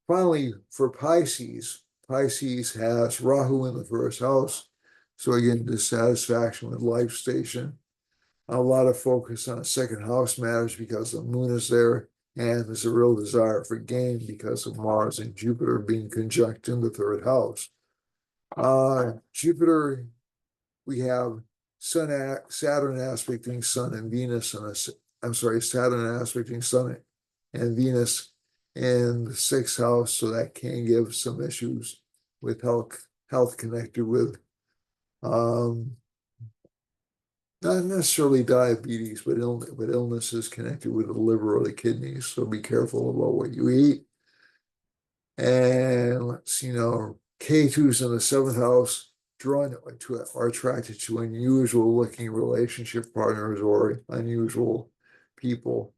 Finally, for Pisces, Pisces has Rahu in the first house. So again, dissatisfaction with life station. A lot of focus on second house matters because the moon is there, and there's a real desire for gain because of Mars and Jupiter being conjunct in the third house. Jupiter, we have Saturn aspecting Sun and Venus, Saturn aspecting Sun and Venus in the sixth house, so that can give some issues with health connected with not necessarily diabetes, but illnesses connected with the liver or the kidneys. So be careful about what you eat. And let's see now, K2's in the seventh house, are attracted to unusual looking relationship partners or unusual people.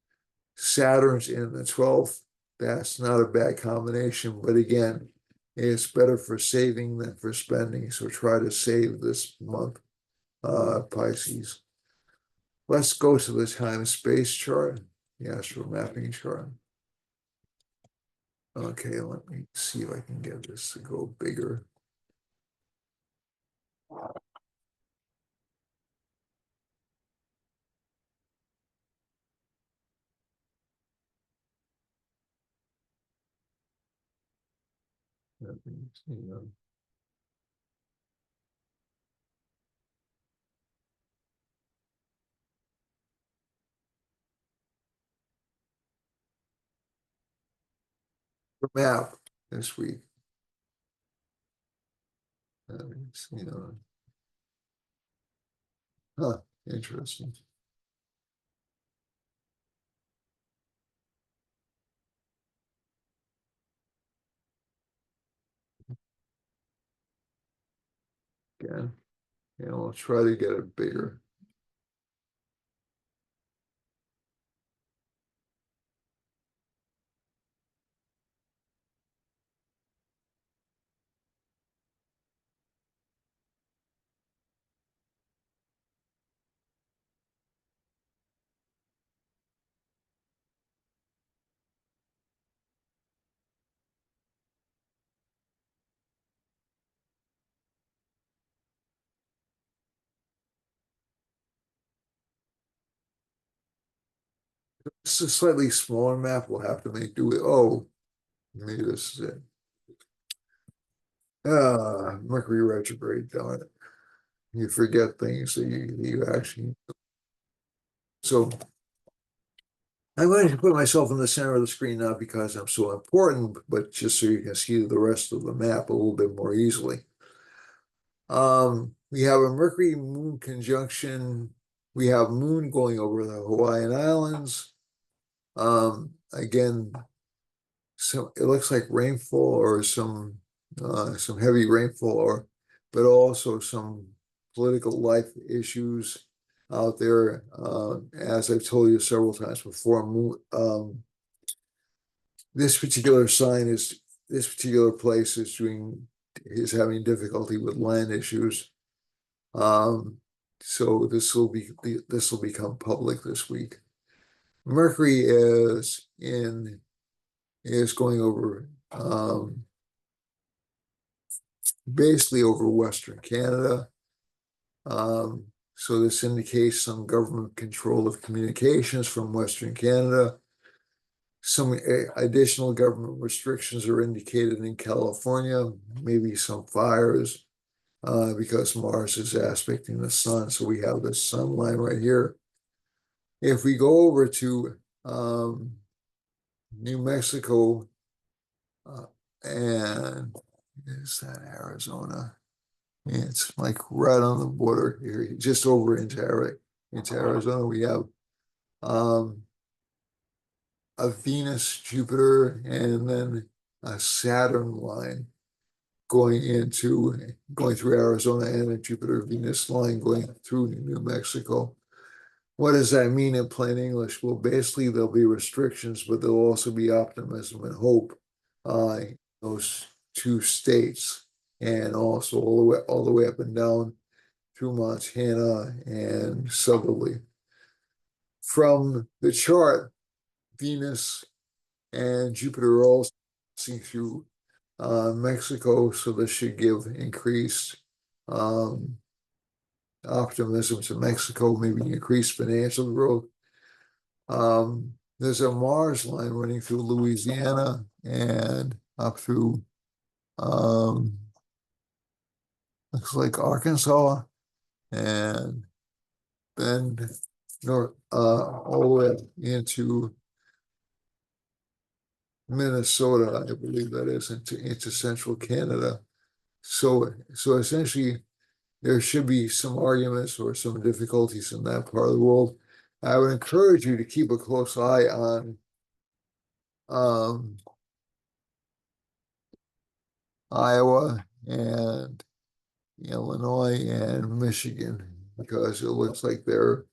Saturn's in the 12th. That's not a bad combination, but again, it's better for saving than for spending. So try to save this month, Pisces. Let's go to the time space chart, the astral mapping chart. Okay, let me see if I can get this to go bigger. Let me see, the map this week. Let me see, interesting. Again, yeah, I'll try to get it bigger. It's a slightly smaller map. We'll have to make do with. Oh, maybe this is it. Mercury retrograde, darn it. You forget things that you actually. So I'm going to put myself in the center of the screen, not because I'm so important, but just so you can see the rest of the map a little bit more easily. We have a Mercury Moon conjunction. We have Moon going over the Hawaiian Islands. Again, so it looks like rainfall or some heavy rainfall, but also some political life issues out there. As I've told you several times before, this particular place is doing is having difficulty with land issues. So this will become public this week. Mercury is going over basically over Western Canada. So this indicates some government control of communications from Western Canada. Some additional government restrictions are indicated in California, maybe some fires, because Mars is aspecting the sun. So we have this sun line right here. If we go over to New Mexico, and is that Arizona? It's like right on the border here, just over into Arizona. We have a Venus, Jupiter, and then a Saturn line going through Arizona, and a Jupiter Venus line going through New Mexico. What does that mean in plain English? Well, basically there'll be restrictions, but there'll also be optimism and hope in those two states, and also all the way up and down through Montana and southerly. From the chart, Venus and Jupiter are also passing through Mexico, so this should give increased optimism to Mexico, maybe increased financial growth. There's a Mars line running through Louisiana and up through looks like Arkansas, and then north all the way up into Minnesota, I believe that is, into central Canada. So essentially there should be some arguments or some difficulties in that part of the world. I would encourage you to keep a close eye on Iowa and Illinois and Michigan, because it looks like they're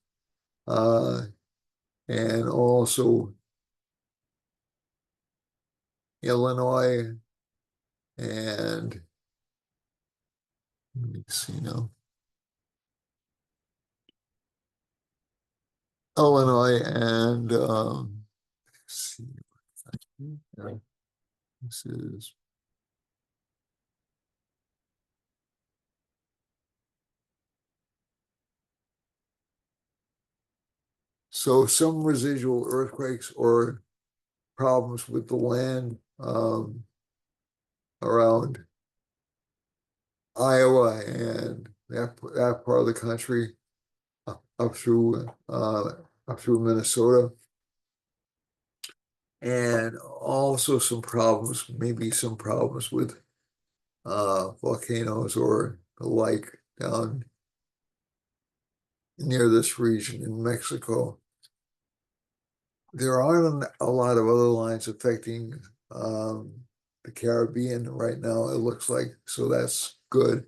and also Illinois and let me see now. Illinois and let's see. This is so some residual earthquakes or problems with the land around Iowa and that part of the country up through Minnesota, and also some problems, maybe some problems with volcanoes or the like down near this region in Mexico. There aren't a lot of other lines affecting the Caribbean right now, it looks like, so that's good.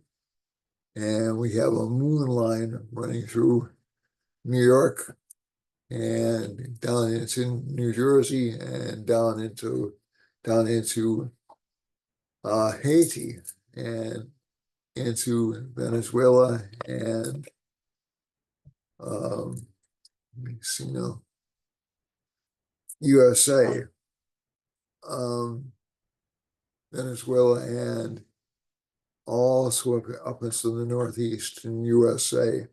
And we have a moon line running through New York and down into New Jersey and down into Haiti and into Venezuela and let me see now, USA, Venezuela, and also up into the Northeast in USA.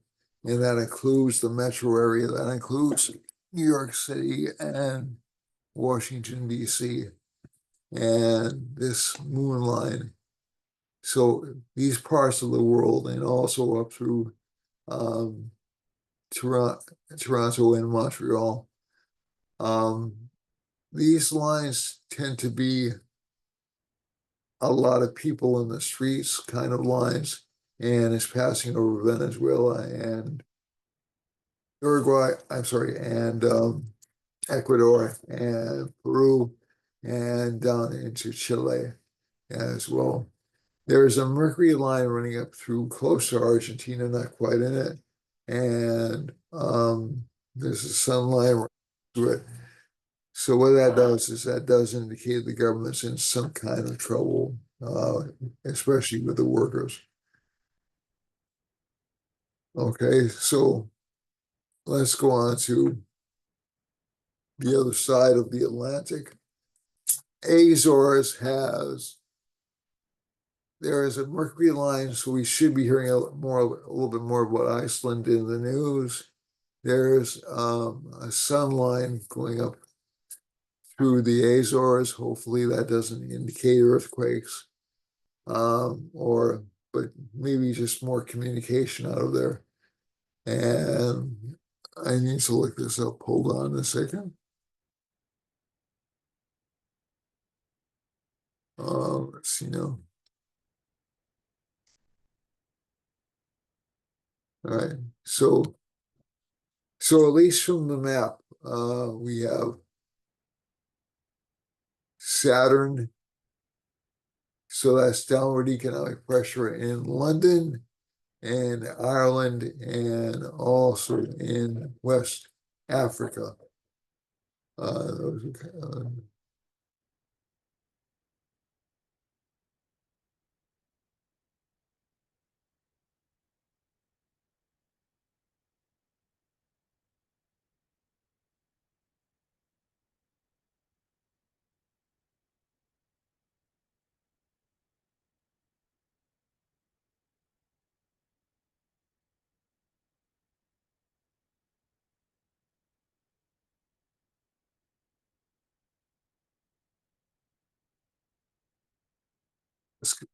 And that includes the metro area, that includes New York City and Washington, D.C., and this moon line. So these parts of the world, and also up through Toronto and Montreal, these lines tend to be a lot of people in the streets kind of lines, and it's passing over Venezuela and Uruguay, I'm sorry, and Ecuador and Peru and down into Chile as well. There's a Mercury line running up through close to Argentina, not quite in it, and there's a sun line running through it. So what that does is that does indicate the government's in some kind of trouble. uh, especially with the workers. Okay, so let's go on to the other side of the Atlantic. Azores has there is a Mercury line, so we should be hearing a little bit more about Iceland in the news. There's a sun line going up through the Azores. Hopefully, that doesn't indicate earthquakes, or but maybe just more communication out of there. And I need to look this up. Hold on a second. Let's see now. All right. So at least from the map, we have Saturn. So that's downward economic pressure in London and Ireland and also in West Africa. Those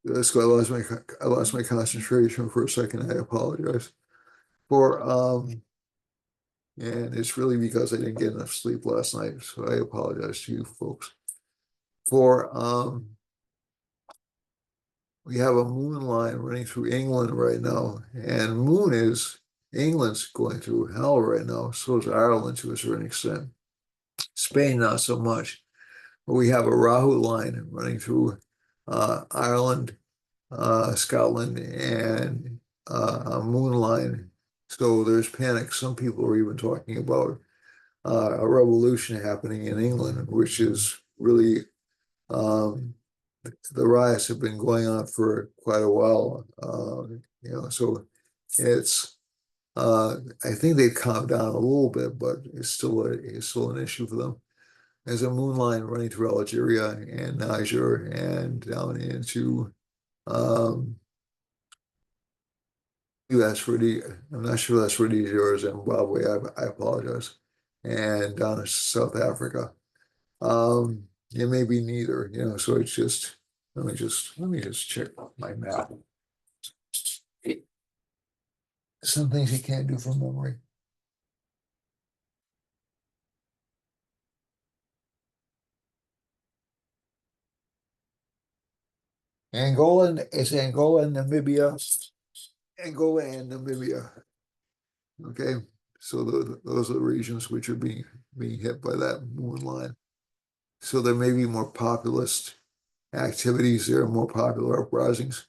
that's why I lost my concentration for a second. I apologize for and it's really because I didn't get enough sleep last night. So I apologize to you folks. For we have a moon line running through England right now, and moon is England's going through hell right now. So is Ireland to a certain extent. Spain not so much, but we have a Rahu line running through Ireland, Scotland, and a moon line. So there's panic. Some people are even talking about a revolution happening in England, which is really um, the riots have been going on for quite a while. So it's I think they've calmed down a little bit, but it's still an issue for them. There's a moon line running through Algeria and Niger and down into um, U.S. for the I'm not sure that's Rhodesia or Zimbabwe. I apologize. And down to South Africa. It may be neither, so it's just let me just check my map. Some things you can't do from memory. It's Angola and Namibia. Angola and Namibia. Okay. So those are the regions which are being hit by that moon line. So there may be more populist activities there, more popular uprisings.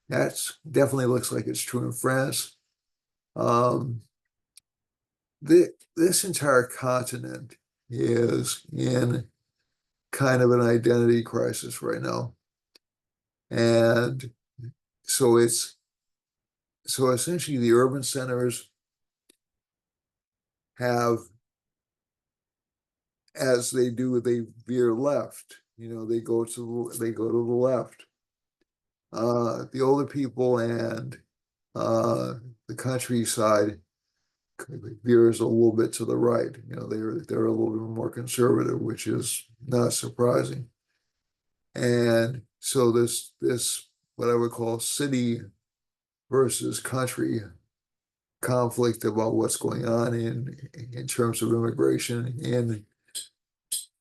That's definitely looks like it's true in France. Um, this entire continent is in kind of an identity crisis right now. And so so essentially the urban centers have, as they do, they veer left. They go to the left. The older people and the countryside veers a little bit to the right. They're a little bit more conservative, which is not surprising. And so this what I would call city versus country conflict about what's going on in terms of immigration in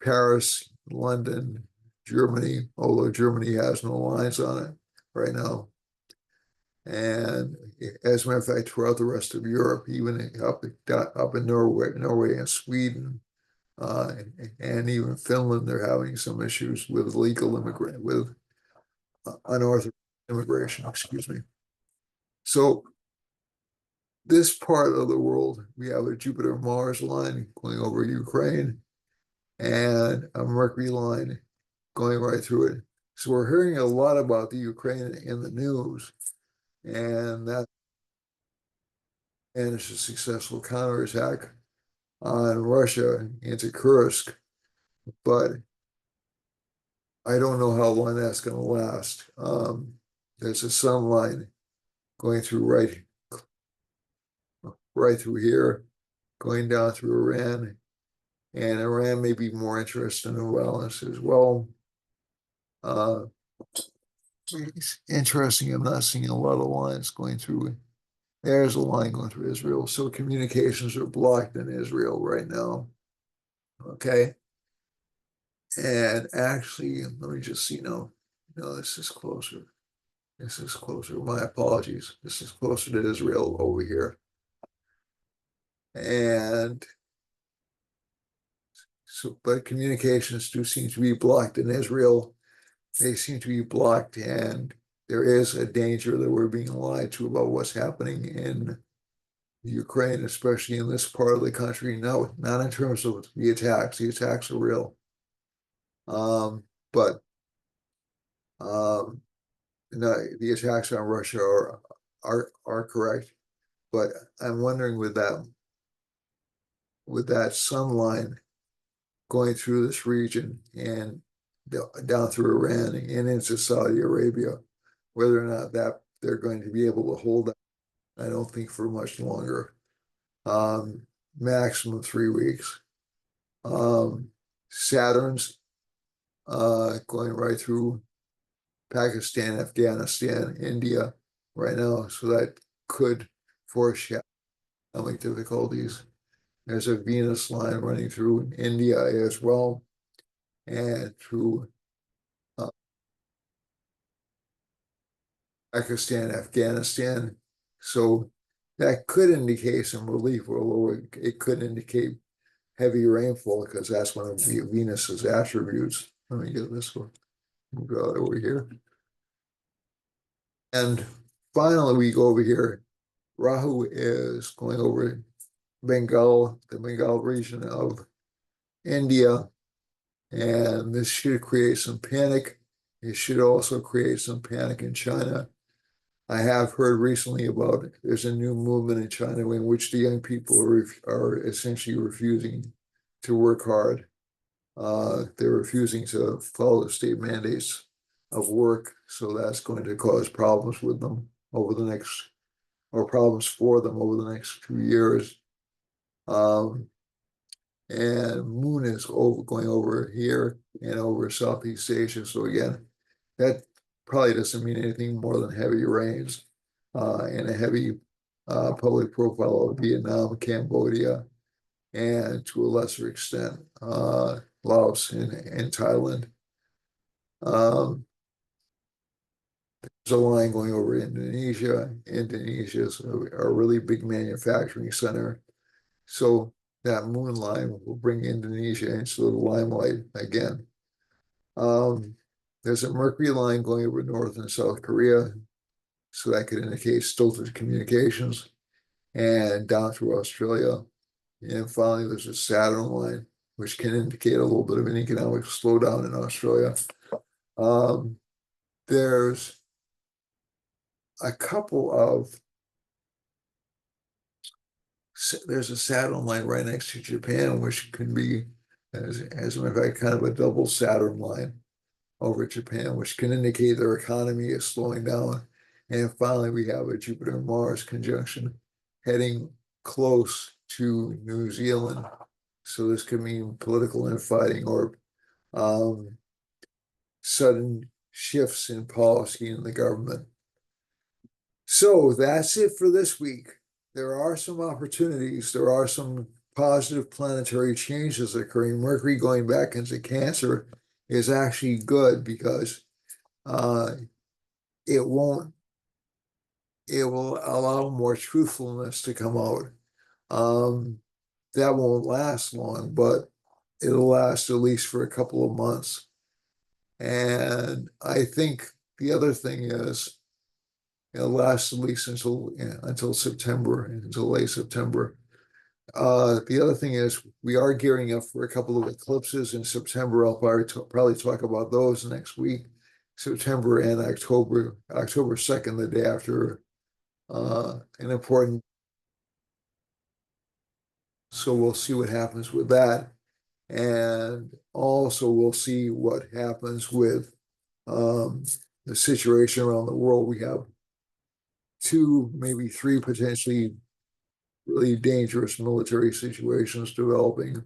Paris, London, Germany, although Germany has no lines on it right now. And as a matter of fact, throughout the rest of Europe, even up in Norway and Sweden, uh, and even Finland, they're having some issues with unauthorized immigration. Excuse me. So this part of the world, we have a Jupiter-Mars line going over Ukraine and a Mercury line going right through it. So we're hearing a lot about the Ukraine in the news, and that managed a successful counterattack on Russia into Kursk, but I don't know how long that's going to last. There's a sun line going through right through here, going down through Iran, and Iran may be more interested in violence as well. It's interesting. I'm not seeing a lot of lines going through. There's a line going through Israel, so communications are blocked in Israel right now. Okay, and actually, let me just see. No, no, this is closer. This is closer. My apologies. This is closer to Israel over here. And so, but communications do seem to be blocked in Israel. They seem to be blocked, and there is a danger that we're being lied to about what's happening in Ukraine, especially in this part of the country. No, not in terms of the attacks. The attacks are real. But no, the attacks on Russia are correct. But I'm wondering with that sun line going through this region and down through Iran and into Saudi Arabia, whether or not that they're going to be able to hold that, I don't think for much longer. Um, Maximum 3 weeks. Saturn's going right through Pakistan, Afghanistan, India right now, so that could foreshadow economic difficulties. There's a Venus line running through India as well, and through uh, Pakistan, Afghanistan. So that could indicate some relief, although it could indicate heavy rainfall because that's one of Venus's attributes. Let me get this one. Move out over here. And finally, we go over here. Rahu is going over Bengal, the Bengal region of India, and this should create some panic. It should also create some panic in China. I have heard recently about there's a new movement in China in which the young people are essentially refusing to work hard. They're refusing to follow the state mandates of work, so that's going to cause problems with them over the next, or problems for them over the next 2 years. Um, and Moon is going over here and over Southeast Asia. So again, that probably doesn't mean anything more than heavy rains and a heavy public profile of Vietnam, Cambodia, and to a lesser extent, Laos and Thailand. There's a line going over Indonesia. Indonesia is a really big manufacturing center. So that moon line will bring Indonesia into the limelight again. There's a Mercury line going over North and South Korea. So that could indicate stilted communications and down through Australia. And finally, there's a Saturn line, which can indicate a little bit of an economic slowdown in Australia. There's a couple of, there's a Saturn line right next to Japan, which can be, as a matter of fact, kind of a double Saturn line over Japan, which can indicate their economy is slowing down. And finally, we have a Jupiter-Mars conjunction heading close to New Zealand. So this could mean political infighting or sudden shifts in policy in the government. So that's it for this week. There are some opportunities. There are some positive planetary changes occurring. Mercury going back into Cancer is actually good because it will allow more truthfulness to come out. That won't last long, but it'll last at least for a couple of months. And I think the other thing is it'll last at least until September, until late September. The other thing is we are gearing up for a couple of eclipses in September. I'll probably talk about those next week. September and October, October 2nd, the day after an important. So we'll see what happens with that. And also we'll see what happens with um, the situation around the world. We have two, maybe three potentially really dangerous military situations developing.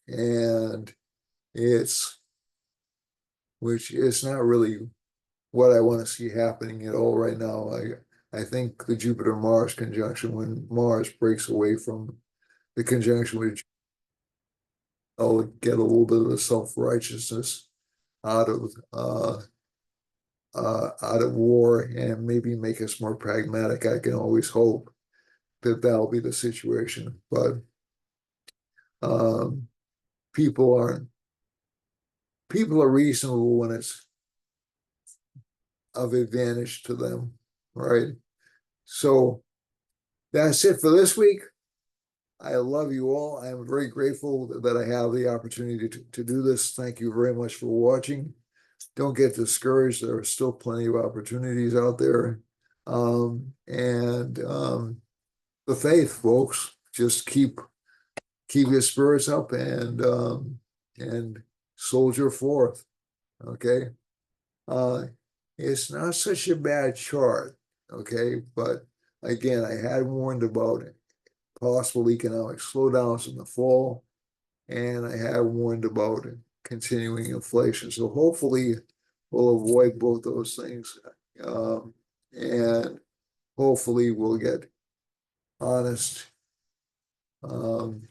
And it's, which is not really what I want to see happening at all right now. I think the Jupiter-Mars conjunction, when Mars breaks away from the conjunction with, I'll get a little bit of the self-righteousness out of out of war and maybe make us more pragmatic. I can always hope that that'll be the situation, but um, people aren't. People are reasonable when it's of advantage to them, right? So that's it for this week. I love you all. I am very grateful that I have the opportunity to do this. Thank you very much for watching. Don't get discouraged. There are still plenty of opportunities out there. And the faith, folks, just keep your spirits up and soldier forth. Okay. It's not such a bad chart. Okay. But again, I had warned about it. Possible economic slowdowns in the fall, and I have warned about continuing inflation. So hopefully we'll avoid both those things. And hopefully we'll get honest um,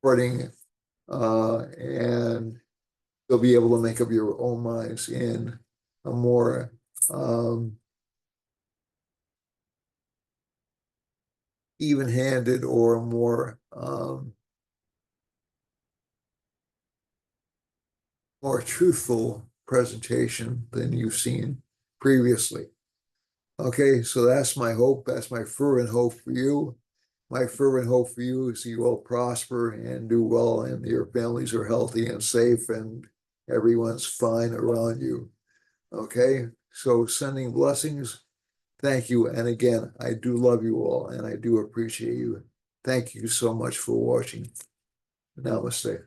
reporting, and you'll be able to make up your own minds in a more even-handed or more truthful presentation than you've seen previously. Okay, so that's my hope. That's my fervent hope for you. My fervent hope for you is you all prosper and do well, and your families are healthy and safe, and everyone's fine around you. Okay, so sending blessings. Thank you. And again, I do love you all, and I do appreciate you. Thank you so much for watching. Namaste.